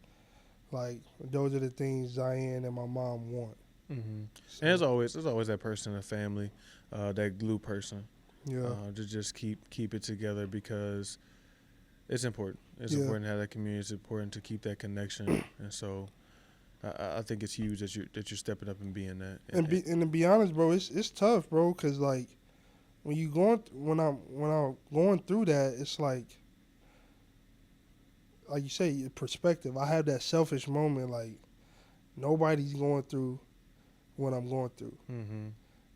like those are the things Diane and my mom want. Mm-hmm. So And there's always that person in the family, that glue person, yeah, to just keep it together because it's important. It's yeah, important to have that community. It's important to keep that connection, and so I think it's huge that you're stepping up and being that. and to be honest, bro, it's tough, bro, because like when you going when I'm going through that, it's like you say, your perspective. I have that selfish moment, like nobody's going through what I'm going through. Mm-hmm.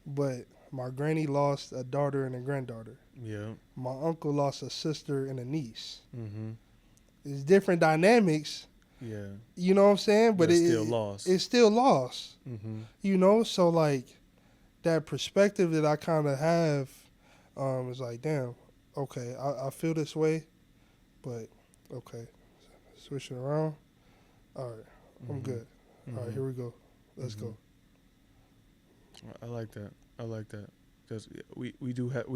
But my granny lost a daughter and a granddaughter. Yeah. My uncle lost a sister and a niece. Mm-hmm. It's different dynamics, Yeah. you know what I'm saying? But it's still lost. It's still lost, Mm-hmm. So like that perspective that I kind of have is like, damn, okay, I feel this way, but okay, switch it around. All right, I'm Mm-hmm. good. All right, Mm-hmm. here we go. Let's Mm-hmm. go. I like that. I like that because we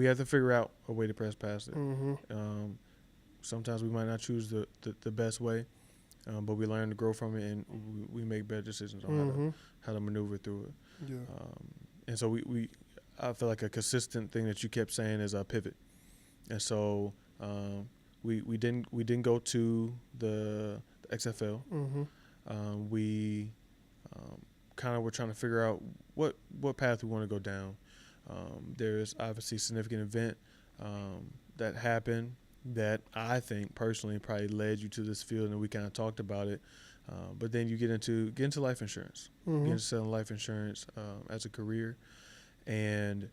have to figure out a way to press past it. Mm-hmm. Sometimes we might not choose the best way, but we learn to grow from it and we make better decisions on Mm-hmm. how to maneuver through it. Yeah. And so I feel like a consistent thing that you kept saying is a pivot. And so we didn't go to the XFL. Mm-hmm. We kind of were trying to figure out what path we want to go down. There's obviously a significant event that happened that I think personally probably led you to this field, and we kind of talked about it. But then you get into life insurance, Mm-hmm. get into selling life insurance as a career, and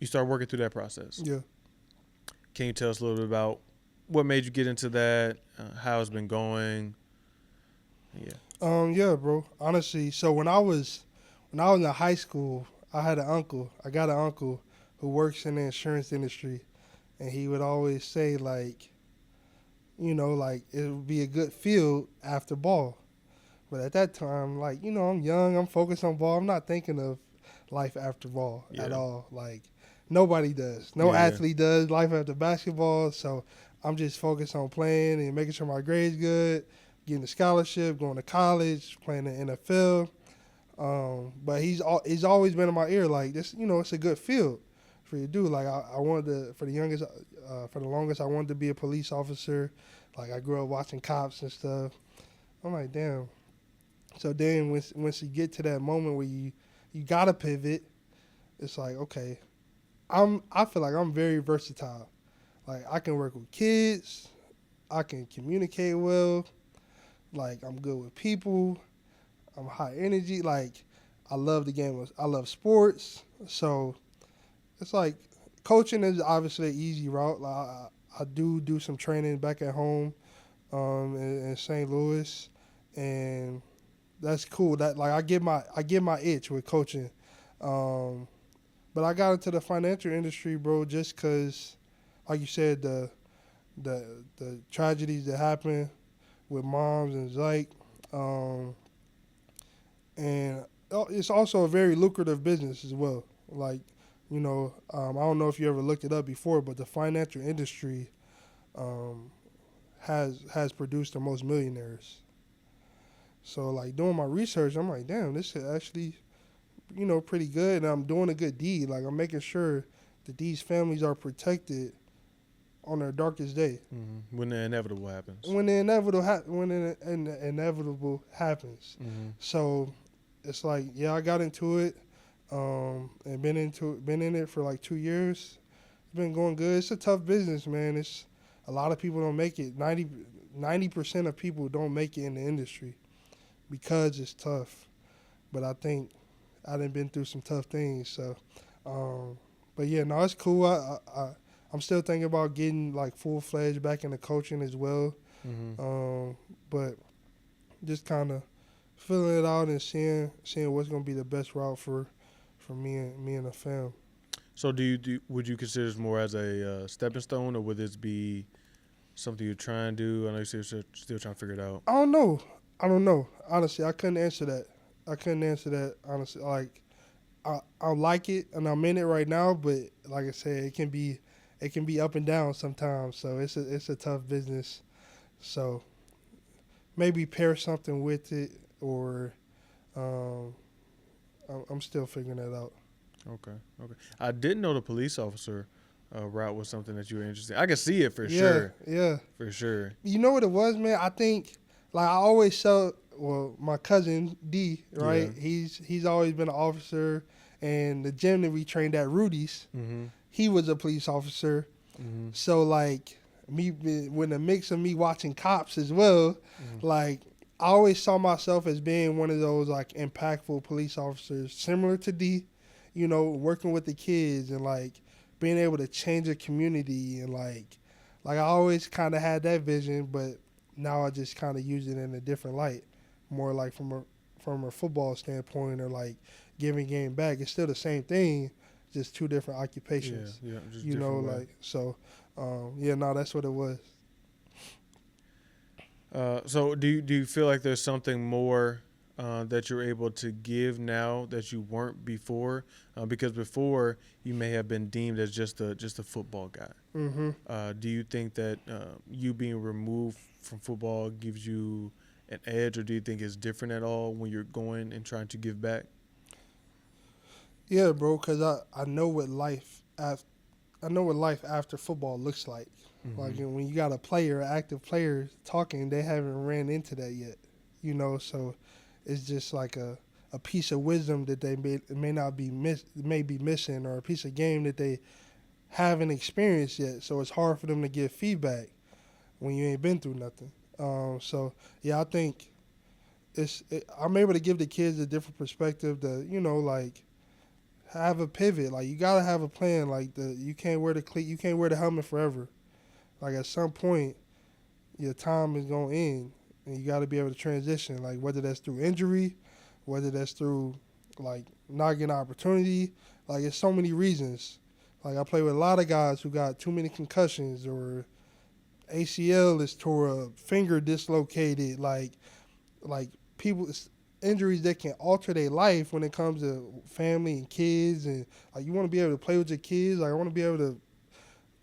you start working through that process. Yeah. Can you tell us a little bit about what made you get into that, how it's been going? Yeah. Yeah, bro. Honestly, so when I was in high school, I had an uncle. I got an uncle who works in the insurance industry, and he would always say like, like it would be a good field after ball. But at that time, like, I'm young, I'm focused on ball. I'm not thinking of life after ball at all. Like nobody does. No Yeah. athlete does life after basketball. So I'm just focused on playing and making sure my grades good, getting a scholarship, going to college, playing in the NFL. But he's always been in my ear like this. It's a good field for you to do. Like I wanted to for the longest I wanted to be a police officer. Like I grew up watching cops and stuff. I'm like, damn. So then once you get to that moment where you gotta pivot, it's like, okay, I feel like I'm very versatile. Like I can work with kids, I can communicate well. Like I'm good with people. I'm high energy. Like I love the game. I love sports. So it's like coaching is obviously an easy route. Like I do some training back at home, in St. Louis, and that's cool. That like I get my itch with coaching. But I got into the financial industry, bro, just because, like you said, the tragedies that happen with moms and Zyke. And it's also a very lucrative business as well. Like, I don't know if you ever looked it up before, but the financial industry has produced the most millionaires. So, like, doing my research, I'm like, damn, this is actually, pretty good. And I'm doing a good deed. Like, I'm making sure that these families are protected on their darkest day. When the inevitable happens. When the inevitable happens. So it's like, yeah, I got into it, and been in it for like 2 years. It's been going good. It's a tough business, man. It's a lot of people don't make it. 90% of people don't make it in the industry because it's tough. But I think I done been through some tough things. So, but yeah, no, it's cool. I'm still thinking about getting like full-fledged back into coaching as well. But just kind of filling it out and seeing what's gonna be the best route for me and the fam. So would you consider this more as a stepping stone, or would this be something you're trying to do? I know you're still trying to figure it out. I don't know. Honestly, I couldn't answer that. Honestly, like I like it and I'm in it right now, but like I said, it can be up and down sometimes. So it's a tough business. So maybe pair something with it, or I'm still figuring that out. Okay. I didn't know the police officer route was something that you were interested in. I could see it for sure. Yeah. For sure. You know what it was, man? I think, like I always saw, well, my cousin D, right? Yeah. He's always been an officer, and the gym that we trained at, Rudy's, he was a police officer. So like me, with a mix of me watching cops as well, like I always saw myself as being one of those like impactful police officers, similar to D. You know, working with the kids and like being able to change a community, and like I always kind of had that vision, but now I just kind of use it in a different light, more like from a football standpoint, or like giving game back. It's still the same thing, just two different occupations. Yeah, just you know, way. Like so. No, that's what it was. So do you feel like there's something more that you're able to give now that you weren't before? Because before you may have been deemed as just a football guy. Do you think that you being removed from football gives you an edge, or do you think it's different at all when you're going and trying to give back? Yeah, bro, because I know what life after football looks like. Like when you got a player, an active player talking, they haven't ran into that yet. You know, so it's just like a piece of wisdom that they may be missing, or a piece of game that they haven't experienced yet. So it's hard for them to give feedback when you ain't been through nothing. So yeah, I think I'm able to give the kids a different perspective to, you know, like have a pivot. Like you gotta have a plan. Like you can't wear the helmet forever. Like at some point, your time is gonna end, and you got to be able to transition. Like whether that's through injury, whether that's through like not getting opportunity. Like it's so many reasons. Like I play with a lot of guys who got too many concussions, or ACL is tore up, finger dislocated. Like people, injuries that can alter their life when it comes to family and kids. And like you want to be able to play with your kids. Like I want to be able to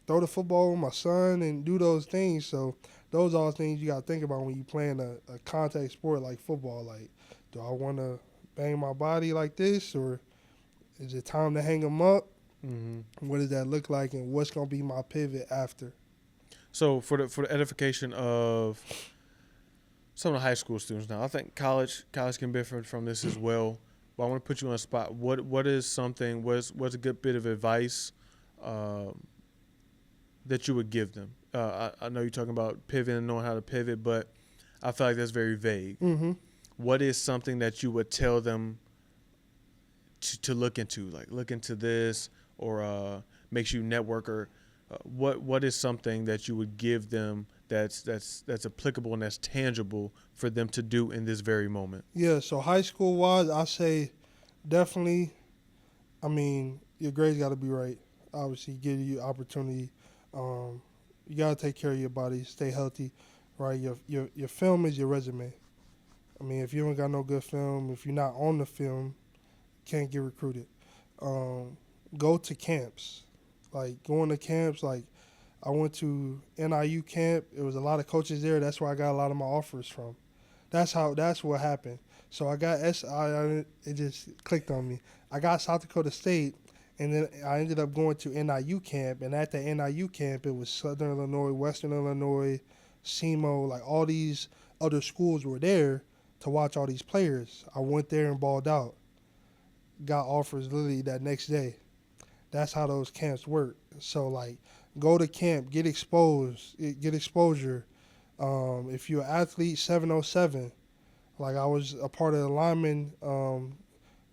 throw the football with my son and do those things. So those are all things you got to think about when you playing a contact sport like football. Like, do I want to bang my body like this, or is it time to hang them up? What does that look like, and what's going to be my pivot after? So for the edification of some of the high school students now, I think college can benefit from this as well. But I want to put you on a spot. What is something? What's a good bit of advice that you would give them? I know you're talking about pivoting and knowing how to pivot, but I feel like that's very vague. What is something that you would tell them to look into? Like look into this, or makes you network, or what is something that you would give them that's applicable and that's tangible for them to do in this very moment? Yeah, so high school wise, I say definitely, I mean, your grades got to be right. Obviously, give you opportunity. You got to take care of your body, stay healthy, right? Your film is your resume. I mean, if you ain't got no good film, if you're not on the film, you can't get recruited. Go to camps. Like, going to camps, like, I went to NIU camp. It was a lot of coaches there. That's where I got a lot of my offers from. That's what happened. So I got it just clicked on me. I got South Dakota State, And then I ended up going to NIU camp, and at the NIU camp, it was Southern Illinois, Western Illinois, SEMO, like all these other schools were there to watch all these players. I went there and balled out. Got offers literally that next day. That's how those camps work. So like, go to camp, get exposed, get exposure. If you're an athlete, 707. Like I was a part of the lineman,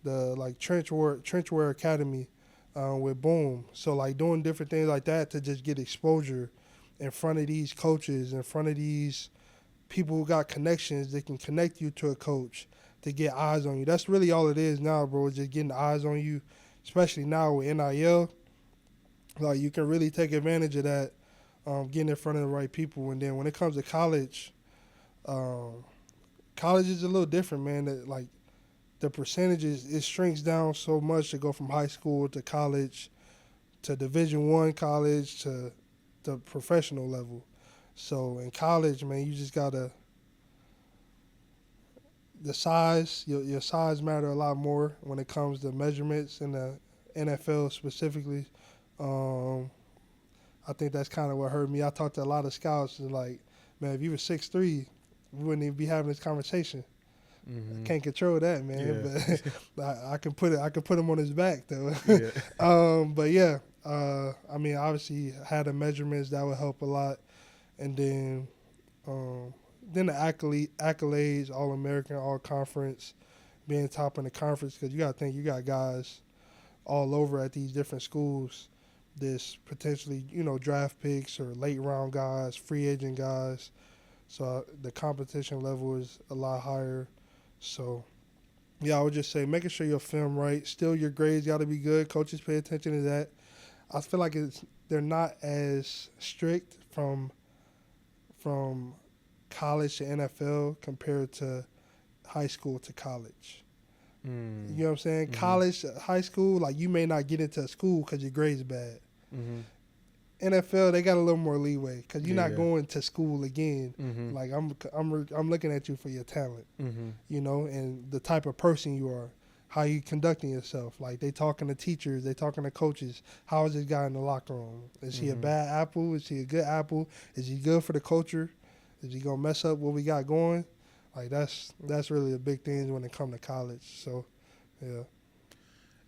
the like trenchwear academy with Boom. So like doing different things like that to just get exposure in front of these coaches, in front of these people who got connections that can connect you to a coach to get eyes on you. That's really all it is now, bro. Just getting eyes on you, especially now with NIL. Like you can really take advantage of that, getting in front of the right people. And then when it comes to college, college is a little different, man. That like the percentages, it shrinks down so much to go from high school to college to Division I college to the professional level. So in college, man, you just gotta the size. Your size matter a lot more when it comes to measurements in the NFL specifically. I think that's kind of what hurt me. I talked to a lot of scouts and like, man, if you were 6'3", we wouldn't even be having this conversation. Mm-hmm. Can't control that, man. Yeah. But I can put him on his back though. Yeah. But yeah, I mean, obviously had the measurements that would help a lot, and then the accolades, All American, All Conference, being top in the conference, because you got to think you got guys all over at these different schools. This potentially, draft picks or late round guys, free agent guys. So the competition level is a lot higher. So, yeah, I would just say making sure your film right. Still, your grades got to be good. Coaches pay attention to that. I feel like they're not as strict from college to NFL compared to high school to college. Mm. You know what I'm saying? Mm-hmm. College, high school, like you may not get into a school because your grades bad. Mm-hmm. NFL, they got a little more leeway because you're not Yeah. going to school again. Mm-hmm. Like I'm looking at you for your talent, Mm-hmm. And the type of person you are, how you conducting yourself. Like they talking to teachers, they talking to coaches. How is this guy in the locker room? Is he a bad apple? Is he a good apple? Is he good for the culture? Is he gonna mess up what we got going? Like that's really the big things when it comes to college. So, yeah.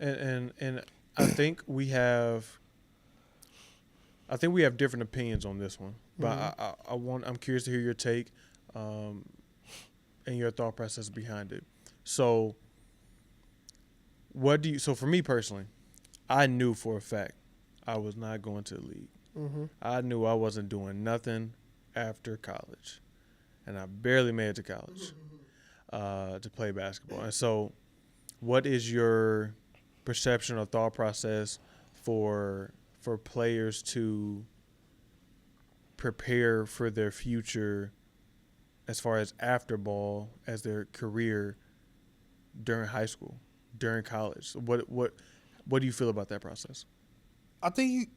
And I think we have different opinions on this one, but I'm curious to hear your take, and your thought process behind it. So, so for me personally, I knew for a fact I was not going to the league. Mm-hmm. I knew I wasn't doing nothing after college, and I barely made it to college to play basketball. And so, what is your perception or thought process for players to prepare for their future as far as after ball, as their career during high school, during college? What do you feel about that process? I think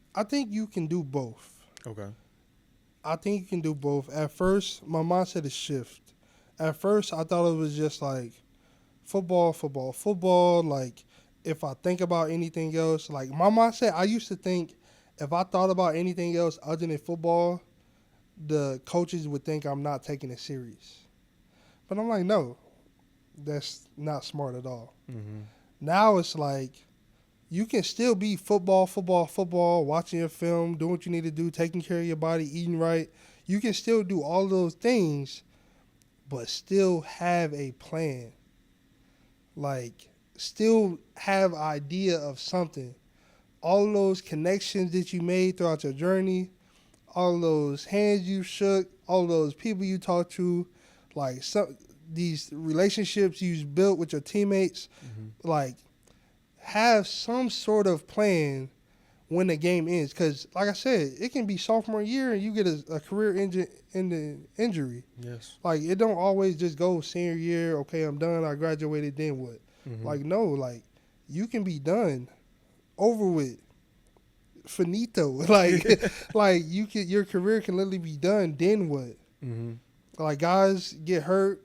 you can do both. Okay. I think you can do both. At first, my mindset is shift. At first, I thought it was just like football. Like, if I think about anything else, like my mindset, I used to think if I thought about anything else other than football, the coaches would think I'm not taking it serious. But I'm like, no, that's not smart at all. Mm-hmm. Now it's like you can still be football, watching your film, doing what you need to do, taking care of your body, eating right. You can still do all those things, but still have a plan. Like, still have an idea of something. All those connections that you made throughout your journey, all those hands you shook, all those people you talked to, like these relationships you built with your teammates, like have some sort of plan when the game ends. Because, like I said, it can be sophomore year and you get a career injury. Yes. Like, it don't always just go senior year, okay, I'm done, I graduated, then what? Like, no, like, you can be done, over with, finito. Like, like your career can literally be done, then what? Like, guys get hurt.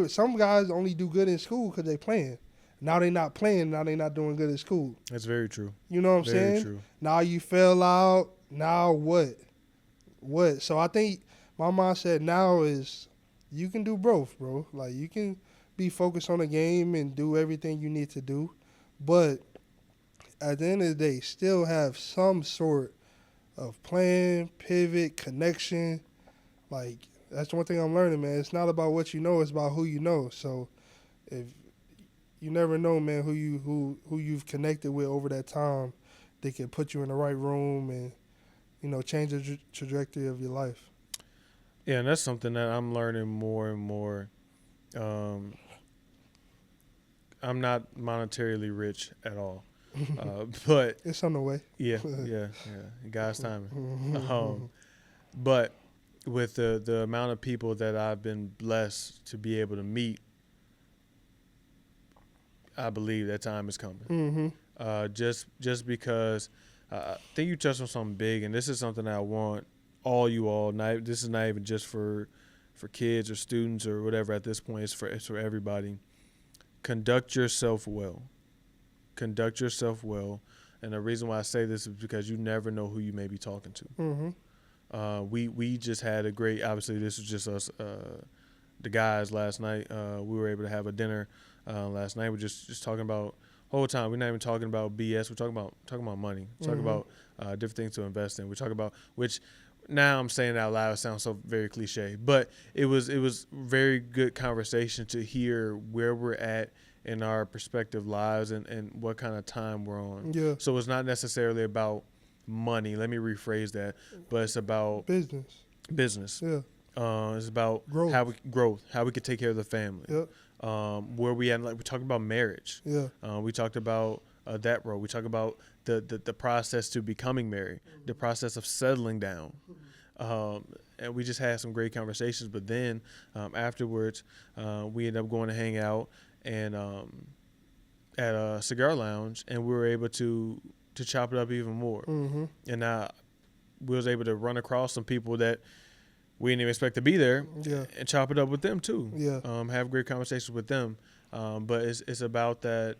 Some guys only do good in school because they playing. Now they not playing. Now they not doing good at school. That's very true. You know what I'm Very saying? true. Now you fell out. Now what? What? So I think my mindset now is you can do both, bro. Like you can be focused on the game and do everything you need to do, but at the end of the day, still have some sort of plan, pivot, connection. Like that's one thing I'm learning, man. It's not about what you know; it's about who you know. So if you never know, man, who you've connected with over that time, they can put you in the right room and change the trajectory of your life. Yeah, and that's something that I'm learning more and more. Um, I'm not monetarily rich at all, but It's on the way. yeah, God's timing. But with the amount of people that I've been blessed to be able to meet, I believe that time is coming. Just because I think you touched on something big, and this is something that I want you all. This is not even just for kids or students or whatever. At this point, it's for everybody. Conduct yourself well. Conduct yourself well, and the reason why I say this is because you never know who you may be talking to. We just had a great. Obviously, this was just us, the guys last night. We were able to have a dinner last night. We're just talking about whole time. We're not even talking about BS. We're talking about money. We're talking about different things to invest in. We talk about which. Now I'm saying it out loud. It sounds so very cliche, but it was very good conversation to hear where we're at in our respective lives and what kind of time we're on. Yeah. So it's not necessarily about money. Let me rephrase that, but it's about business. Yeah. It's about growth. How we could take care of the family. Yep. Where we at? Like we talked about marriage. Yeah. We talked about that role. We talk about the process to becoming married, the process of settling down. And we just had some great conversations. But then afterwards, we ended up going to hang out and at a cigar lounge, and we were able to chop it up even more. And we was able to run across some people that we didn't even expect to be there, and chop it up with them too. Have great conversations with them. But it's about that.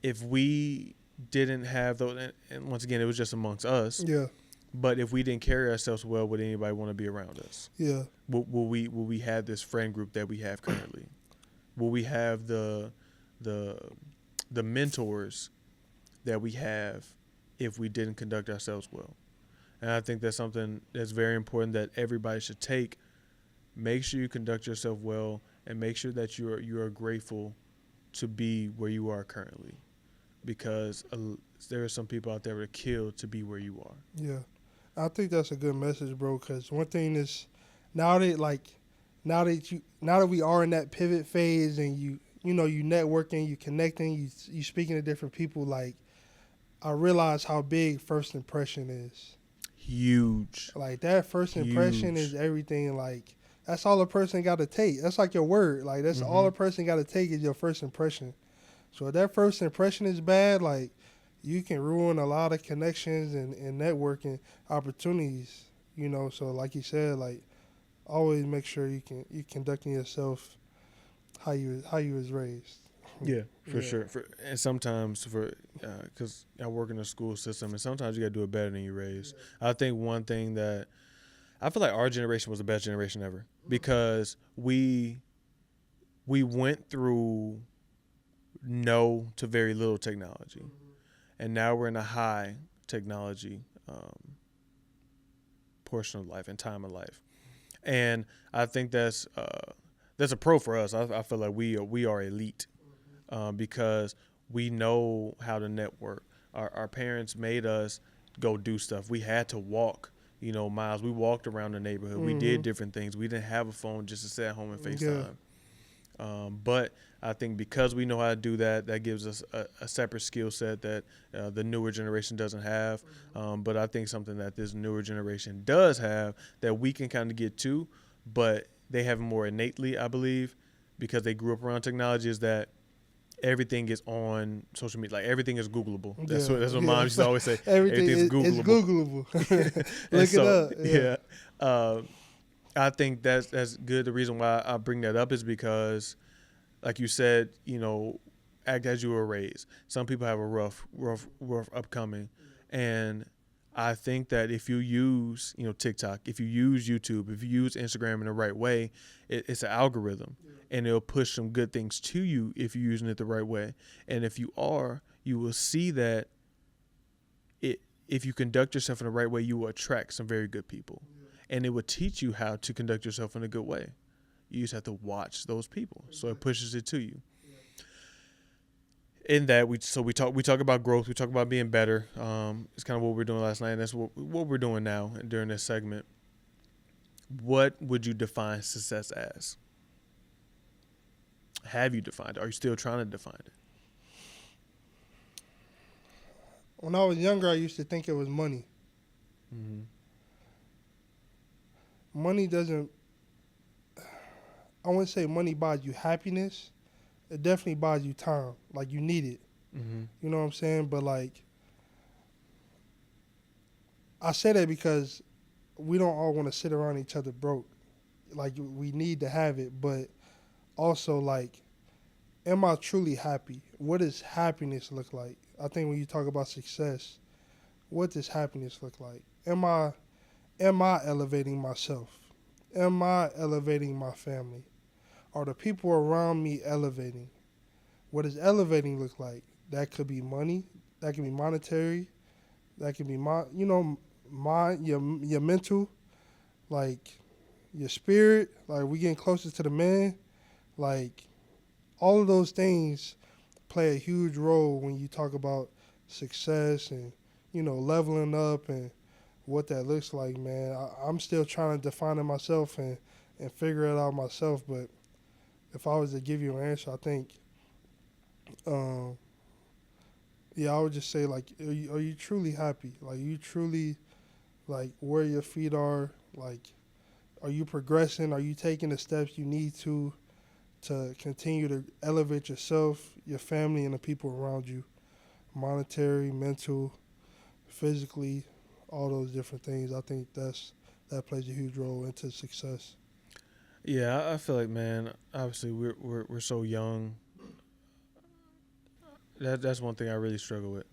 If we didn't have those, and once again, it was just amongst us. Yeah. But if we didn't carry ourselves well, would anybody want to be around us? Yeah. Will we have this friend group that we have currently? Will we have the mentors that we have if we didn't conduct ourselves well? And I think that's something that's very important that everybody should take. Make sure you conduct yourself well, and make sure that you are grateful to be where you are currently, because there are some people out there that are killed to be where you are. Yeah, I think that's a good message, bro. Because one thing is, now that we are in that pivot phase, and you networking, you connecting, you speaking to different people. Like, I realize how big first impression is. Huge. Like that first impression is everything. Like that's all a person got to take. That's like your word. Like that's all a person got to take is your first impression. So if that first impression is bad, like you can ruin a lot of connections and networking opportunities. So like you said, like always make sure you conducting yourself how you was raised. Yeah, for sure. And sometimes because I work in the school system, and sometimes you got to do it better than you raised. I think one thing that I feel like our generation was the best generation ever, because we went through no to very little technology, and now we're in a high technology portion of life and time of life, and I think that's a pro for us. I feel like we are elite. Because we know how to network. Our parents made us go do stuff. We had to walk, miles. We walked around the neighborhood. We did different things. We didn't have a phone just to sit at home and FaceTime. But I think because we know how to do that, that gives us a separate skill set that the newer generation doesn't have. But I think something that this newer generation does have that we can kind of get to, but they have more innately, I believe, because they grew up around technology, is that everything is on social media. Like everything is Googleable. That's what mom used to always say. Everything is Googleable. Look it up. I think that's good. The reason why I bring that up is because, like you said, act as you were raised. Some people have a rough upcoming, and I think that if you use, TikTok, if you use YouTube, if you use Instagram in the right way, it's an algorithm, and it'll push some good things to you if you're using it the right way. And if you are, you will see that if you conduct yourself in the right way, you will attract some very good people, and it will teach you how to conduct yourself in a good way. You just have to watch those people, so it pushes it to you. In that, we talk about growth, we talk about being better. It's kind of what we were doing last night, and that's what we're doing now during this segment. What would you define success as? Have you defined it? Are you still trying to define it? When I was younger, I used to think it was money. Mm-hmm. Money doesn't. I wouldn't say money buys you happiness. It definitely buys you time. Like, you need it. Mm-hmm. You know what I'm saying? But, like, I say that because we don't all want to sit around each other broke. Like, we need to have it. But also, like, am I truly happy? What does happiness look like? I think when you talk about success, what does happiness look like? Am I elevating myself? Am I elevating my family? Are the people around me elevating? What does elevating look like? That could be money. That can be monetary. That can be your mental, like your spirit. Like, we getting closer to the man. Like, all of those things play a huge role when you talk about success and, leveling up and what that looks like, man. I'm still trying to define it myself and figure it out myself. But if I was to give you an answer, I think, I would just say, like, are you truly happy? Like, you truly, like, where your feet are? Like, are you progressing? Are you taking the steps you need to continue to elevate yourself, your family, and the people around you? Monetary, mental, physically, all those different things. I think that plays a huge role into success. Yeah, I feel like, man, obviously we're so young. That's one thing I really struggle with,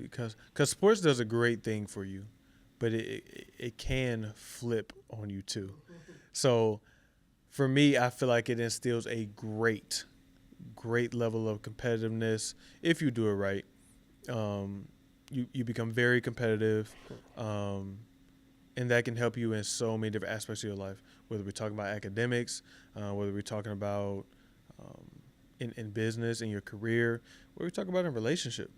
because sports does a great thing for you, but it can flip on you too. So for me, I feel like it instills a great level of competitiveness if you do it right. You become very competitive, and that can help you in so many different aspects of your life. Whether we're talking about academics, whether we're talking about in business, in your career, whether we're talking about in relationship,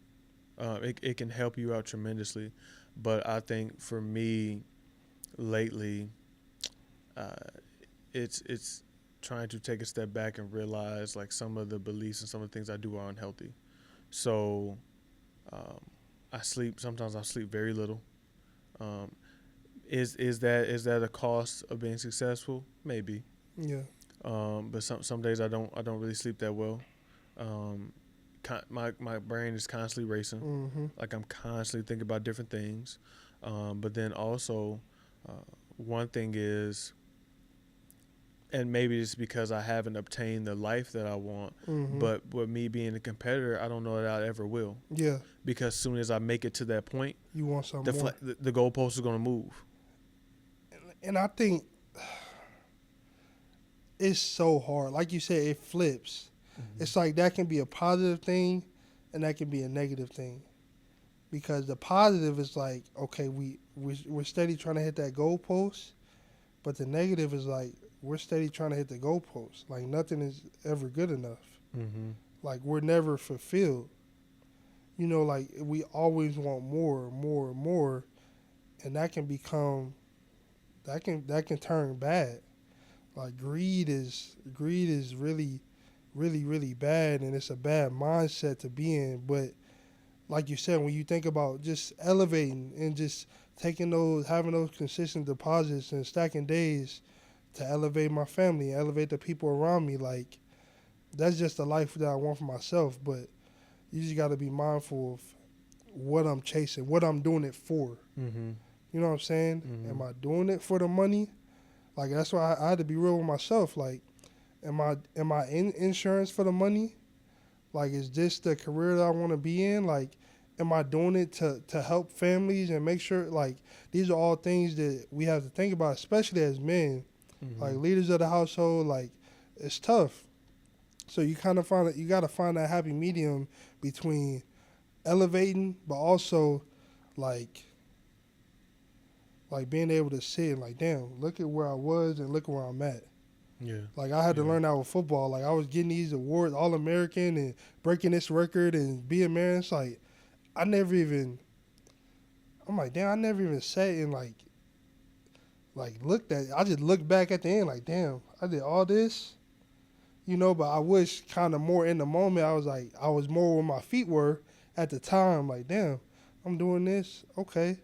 it can help you out tremendously. But I think for me, lately, it's trying to take a step back and realize, like, some of the beliefs and some of the things I do are unhealthy. So sometimes I sleep very little. Is that a cost of being successful? Maybe. Yeah. But some days I don't really sleep that well. My brain is constantly racing. Mm-hmm. Like, I'm constantly thinking about different things. But then also, one thing is, and maybe it's because I haven't obtained the life that I want, but with me being a competitor, I don't know that I ever will. Yeah. Because as soon as I make it to that point, you want something more. The goalpost is going to move. And I think it's so hard. Like you said, it flips. Mm-hmm. It's like that can be a positive thing and that can be a negative thing. Because the positive is like, okay, we're steady trying to hit that goalpost, but the negative is like, we're steady trying to hit the goalpost. Like, nothing is ever good enough. Mm-hmm. Like, we're never fulfilled. Like, we always want more, and that can become, that can turn bad. Like, greed is really, really, really bad, and it's a bad mindset to be in. But like you said, when you think about just elevating and just having those consistent deposits and stacking days to elevate my family, elevate the people around me, like, that's just the life that I want for myself. But you just got to be mindful of what I'm chasing, what I'm doing it for. Mm-hmm. You know what I'm saying? Mm-hmm. Am I doing it for the money? Like, that's why I had to be real with myself. Like, am I in insurance for the money, Like, is this the career that I want to be in? Like, am I doing it to help families and make sure, like, these are all things that we have to think about, especially as men, like Mm-hmm. leaders of the household. Like, it's tough. So you kind of you got to find that happy medium between elevating, but also like being able to sit and like, damn, look at where I was and look where I'm at. Yeah. Like, I had to Yeah. learn that with football. Like, I was getting these awards, All American, and breaking this record and being man. It's like I never even. I'm like, damn, I never even sat and like looked at. I just looked back at the end like, damn, I did all this, you know. But I wish kind of more in the moment. I was like, I was more where my feet were at the time. Like, damn, I'm doing this. Okay,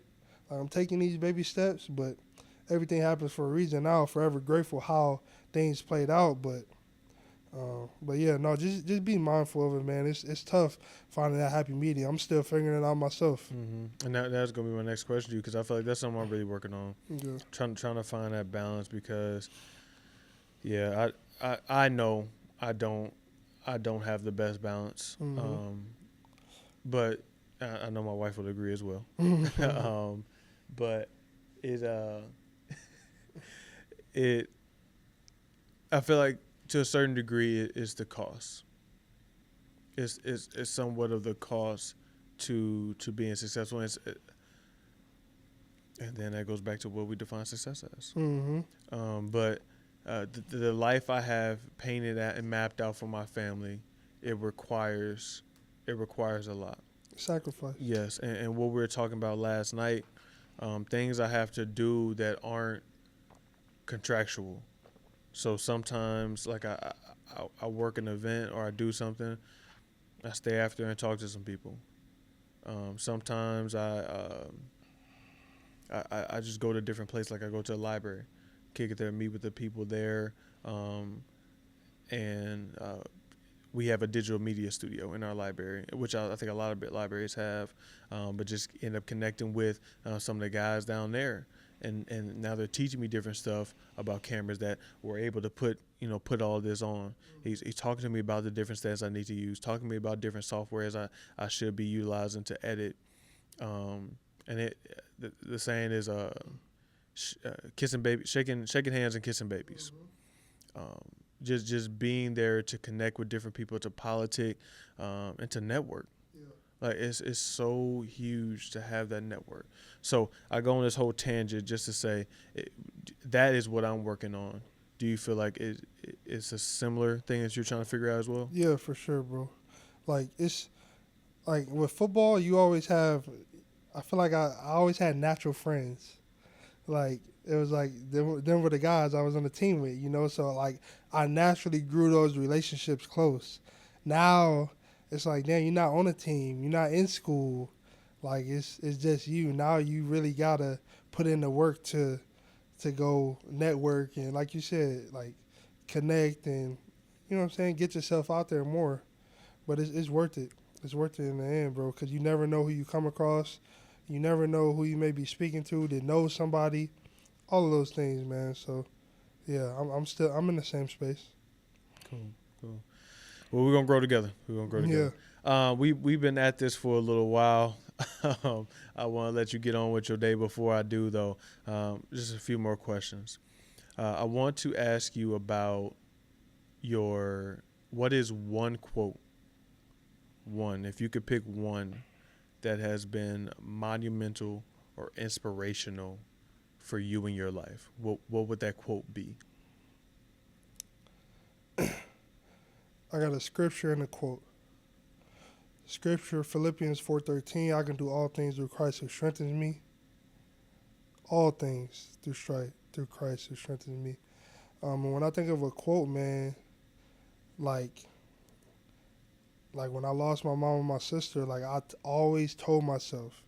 like, I'm taking these baby steps, but everything happens for a reason. Now, I'm forever grateful how things played out, but yeah, no, just be mindful of it, man. It's tough finding that happy medium. I'm still figuring it out myself. Mm-hmm. And that's gonna be my next question to you, because I feel like that's something I'm really working on, Yeah. trying to find that balance. Because yeah, I know I don't have the best balance, Mm-hmm. but I know my wife would agree as well. But it it I feel like to a certain degree it is the cost. It's somewhat of the cost to being successful. And then that goes back to what we define success as. Mm-hmm. But the life I have painted out and mapped out for my family, it requires a lot. Sacrifice. Yes, and what we were talking about last night, things I have to do that aren't contractual. So sometimes, like I work an event or I do something, I stay after and talk to some people. Sometimes I just go to a different place, like I go to a library, kick it there, meet with the people there, and we have a digital media studio in our library, which I think a lot of libraries have, but just end up connecting with some of the guys down there. And now they're teaching me different stuff about cameras that we're able to put all this on. He's talking to me about the different stats I need to use, talking to me about different softwares I should be utilizing to edit. And the saying is kissing baby, shaking hands and kissing babies. Um, just being there to connect with different people, to politic, and to network. Yeah. Like it's so huge to have that network. So I go on this whole tangent just to say that is what I'm working on. Do you feel like it's a similar thing that you're trying to figure out as well? Yeah, for sure, bro. Like, it's like with football, you always have. I feel like I always had natural friends. Like, it was like them were the guys I was on the team with, you know. So like I naturally grew those relationships close. Now it's like, damn, you're not on a team, you're not in school. Like, it's just you. Now you really gotta put in the work to go network and, like you said, like connect and, you know what I'm saying, get yourself out there more. But it's worth it. It's worth it in the end, bro, because you never know who you come across. You never know who you may be speaking to that knows somebody. All of those things, man. So, yeah, I'm in the same space. Cool, cool. Well, we're gonna grow together. We're gonna grow Yeah. together. We've been at this for a little while. I want to let you get on with your day. Before I do, though, just a few more questions. I want to ask you about what is one quote, if you could pick one that has been monumental or inspirational for you in your life. What would that quote be? I got a scripture and a quote. Scripture, Philippians 4:13. I can do all things through Christ who strengthens me. All things through Christ who strengthens me. And when I think of a quote, man, like when I lost my mom and my sister, like always told myself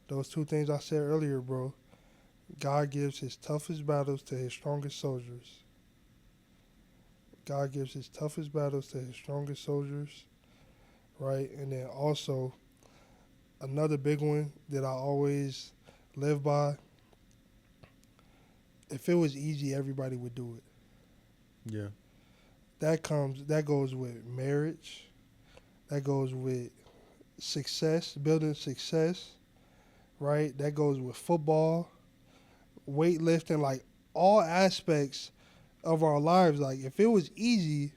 those two things I said earlier, bro. God gives his toughest battles to his strongest soldiers. God gives his toughest battles to his strongest soldiers, right? And then also another big one that I always live by. If it was easy, everybody would do it. Yeah. That goes with marriage. That goes with success, building success, right? That goes with football, weightlifting, like all aspects of our lives. Like if it was easy,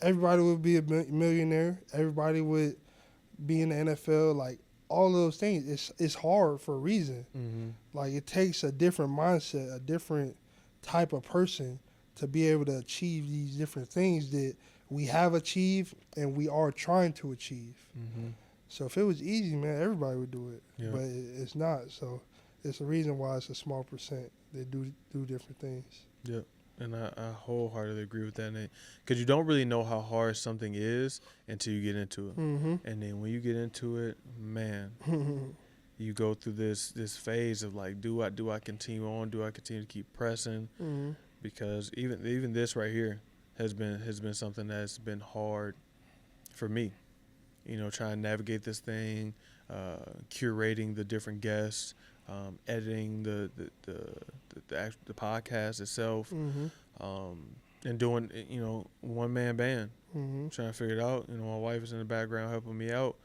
everybody would be a millionaire. Everybody would be in the NFL. Like all of those things, it's hard for a reason. Mm-hmm. Like it takes a different mindset, a different type of person to be able to achieve these different things that we have achieved and we are trying to achieve. Mm-hmm. So if it was easy, man, everybody would do it. Yeah. But it's not. So it's a reason why it's a small percent that do different things. Yep. And I wholeheartedly agree with that, Nate. Because you don't really know how hard something is until you get into it. Mm-hmm. And then when you get into it, man, you go through this phase of like, do I continue on? Do I continue to keep pressing? Mm-hmm. Because even this right here has been something that's been hard for me. You know, trying to navigate this thing, curating the different guests, editing the podcast itself, Mm-hmm. and doing, you know, one man band. Mm-hmm. Trying to figure it out. You know, my wife is in the background helping me out,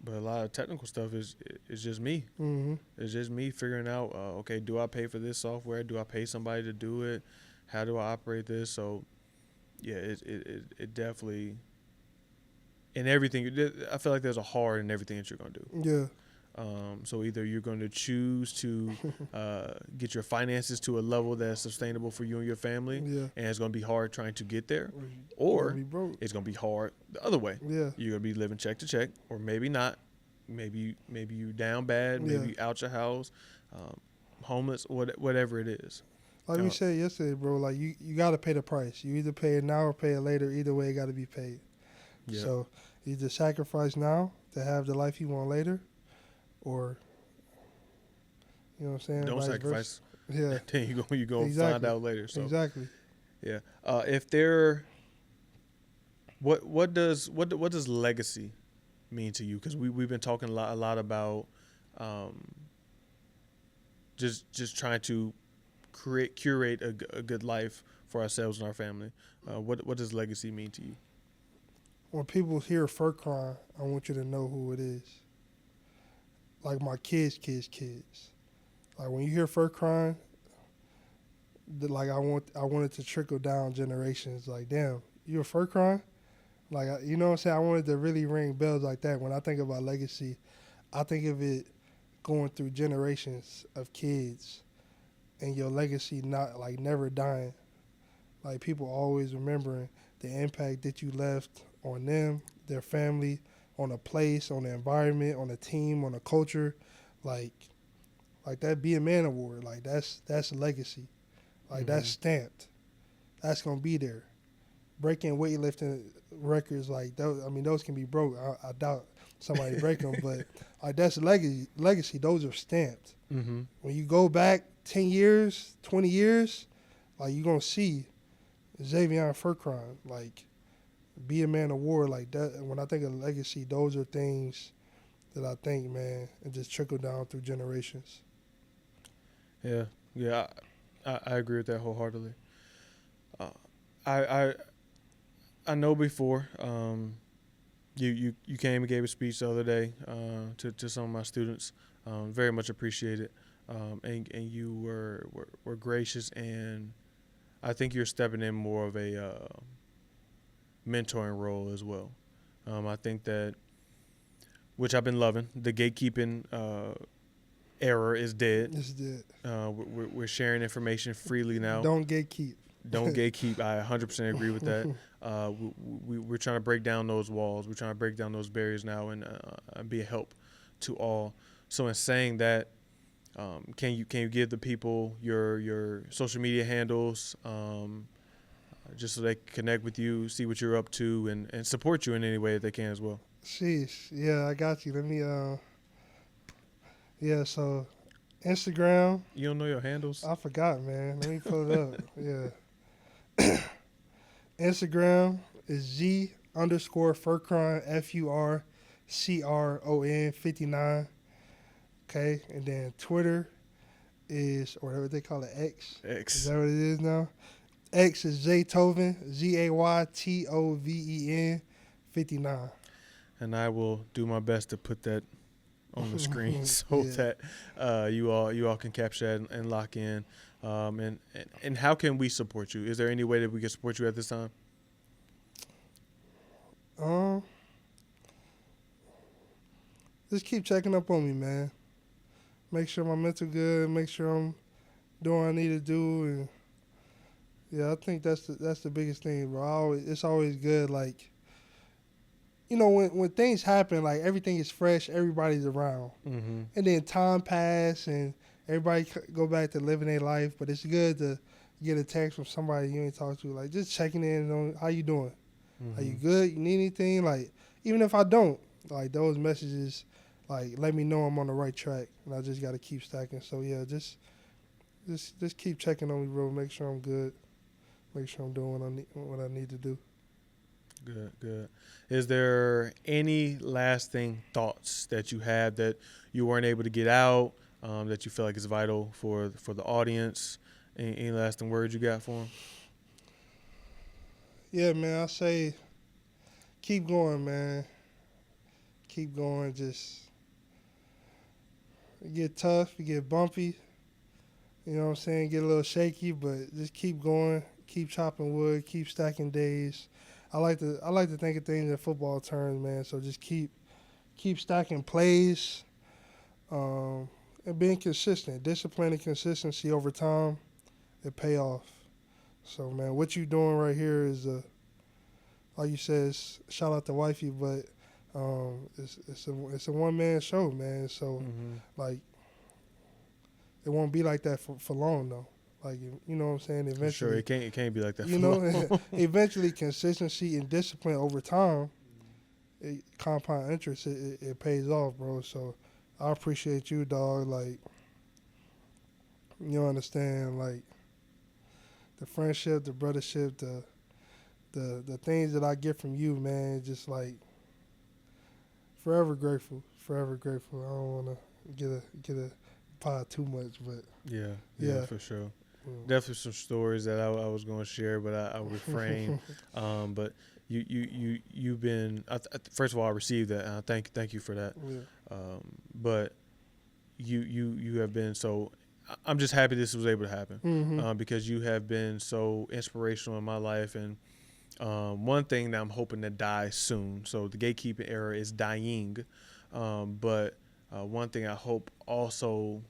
but a lot of technical stuff is just me. Mm-hmm. It's just me figuring out. Okay, do I pay for this software? Do I pay somebody to do it? How do I operate this? So, yeah, it definitely. In everything, I feel like there's a hard in everything that you're gonna do. Yeah. So either you're going to choose to get your finances to a level that's sustainable for you and your family, Yeah. and it's going to be hard trying to get there, Or or be broke. it's going to be hard the other way. Yeah. You're going to be living check to check, or maybe not. Maybe you down bad, maybe you out your house, homeless, whatever it is. Like we said yesterday, bro, like you got to pay the price. You either pay it now or pay it later. Either way, it got to be paid. Yeah. So either sacrifice now to have the life you want later, or, you know what I'm saying? Don't vice sacrifice. versa. Yeah. Then you go Exactly. find out later. So Exactly. yeah. If there, what does legacy mean to you? Because we've been talking a lot about just trying to curate a good life for ourselves and our family. What does legacy mean to you? When people hear Furcon, I want you to know who it is. Like my kids. Like when you hear Furcon, like I want it to trickle down generations. Like, damn, you a Furcon? Like, you know what I'm saying? I wanted to really ring bells like that. When I think about legacy, I think of it going through generations of kids and your legacy not, like, never dying. Like, people always remembering the impact that you left on them, their family, on a place, on the environment, on a team, on a culture. Like that Be a Man award, like that's a legacy. Like that's stamped. That's gonna be there. Breaking weightlifting records, like those, I mean, those can be broke. I doubt somebody break them, but like that's legacy. Those are stamped. Mm-hmm. When you go back 10 years, 20 years, like you're gonna see Xavier Furcon, like Be a Man award, like that. When I think of legacy, those are things that I think, man, and just trickle down through generations. Yeah, I agree with that wholeheartedly. I know before you came and gave a speech the other day to some of my students. Very much appreciated, and you were gracious, and I think you're stepping in more of a mentoring role as well. I think that, which I've been loving, the gatekeeping era is dead. It's dead. We're sharing information freely now. Don't gatekeep. Don't gatekeep. I 100% agree with that. We're trying to break down those walls. We're trying to break down those barriers now and be a help to all. So in saying that, can you give the people your social media handles, just so they can connect with you, see what you're up to, and support you in any way that they can as well? Sheesh. Yeah, I got you. Let me, so Instagram. You don't know your handles? I forgot, man. Let me pull it up. Yeah. Instagram is G_Furcron, FURCRON 59. Okay. And then Twitter is, or whatever they call it, X. Is that what it is now? X is Zaytoven, ZAYTOVEN 59. And I will do my best to put that on the screen so Yeah. that you all can capture that and lock in. And how can we support you? Is there any way that we can support you at this time? Um, just keep checking up on me, man. Make sure my mental good. Make sure I'm doing what I need to do, and yeah, I think that's the biggest thing, bro. It's always good, like, you know, when things happen, like everything is fresh, everybody's around, Mm-hmm. and then time pass and everybody go back to living their life. But it's good to get a text from somebody you ain't talked to, like just checking in on how you doing. Are you Mm-hmm. good? You need anything? Like, even if I don't, like those messages, like let me know I'm on the right track, and I just got to keep stacking. So yeah, just keep checking on me, bro. Make sure I'm good. Make sure I'm doing what I need to do. Good, good. Is there any lasting thoughts that you have that you weren't able to get out, that you feel like is vital for the audience? Any lasting words you got for them? Yeah, man. I say keep going, man. Keep going. Just it get tough, it get bumpy. You know what I'm saying? Get a little shaky, but just keep going. Keep chopping wood. Keep stacking days. I like to think of things in football terms, man. So just keep stacking plays, and being consistent. Discipline and consistency over time, it pay off. So man, what you doing right here is like you said, shout out to wifey, but it's a one man show, man. So Mm-hmm. like it won't be like that for long though. Like you know what I'm saying? For sure, Eventually, it can't be like that you for know, long. eventually consistency and discipline over time, compound interest, it pays off, bro. So I appreciate you, dog. Like you understand, like the friendship, the brothership, the things that I get from you, man. Just like forever grateful, forever grateful. I don't want to get a pod too much, but Yeah, yeah. for sure. Mm. Definitely some stories that I was going to share, but I refrain. But you've been first of all, I received that. And I thank you for that. Yeah. But you have been so. I'm just happy this was able to happen, Mm-hmm. because you have been so inspirational in my life. And one thing that I'm hoping to die soon. So the gatekeeping era is dying, but one thing I hope also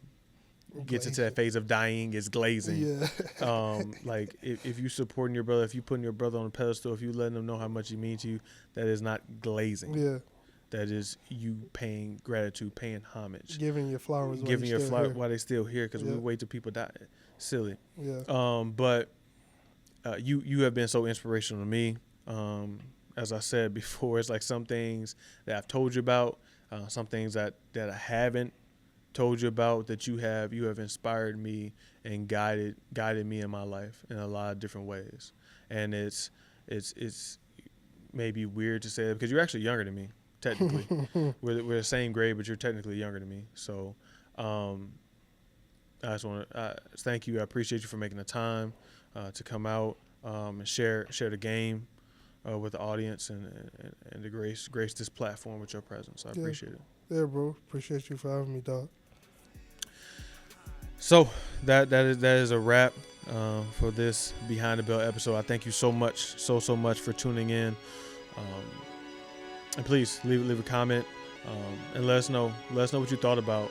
gets into that phase of dying is glazing. Yeah. Like if you supporting your brother, if you putting your brother on a pedestal, if you letting them know how much he means to you, that is not glazing. Yeah. That is you paying gratitude, paying homage, Giving your flowers while giving you your still flower here. while they still here, because we Yeah. wait till people die. Silly. Yeah. But you have been so inspirational to me. As I said before, it's like some things that I've told you about, some things that I haven't told you about, that you have inspired me and guided me in my life in a lot of different ways. And it's maybe weird to say that because you're actually younger than me technically. we're the same grade, but you're technically younger than me. So I just want to thank you. I appreciate you for making the time to come out and share the game with the audience and to grace this platform with your presence. I appreciate it. Yeah, bro. Appreciate you for having me, dog. So that is a wrap for this Behind the Bell episode. I thank you so much for tuning in. And please leave a comment and let us know what you thought about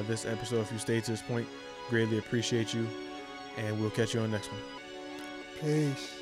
this episode. If you stayed to this point, greatly appreciate you, and we'll catch you on the next one. Peace.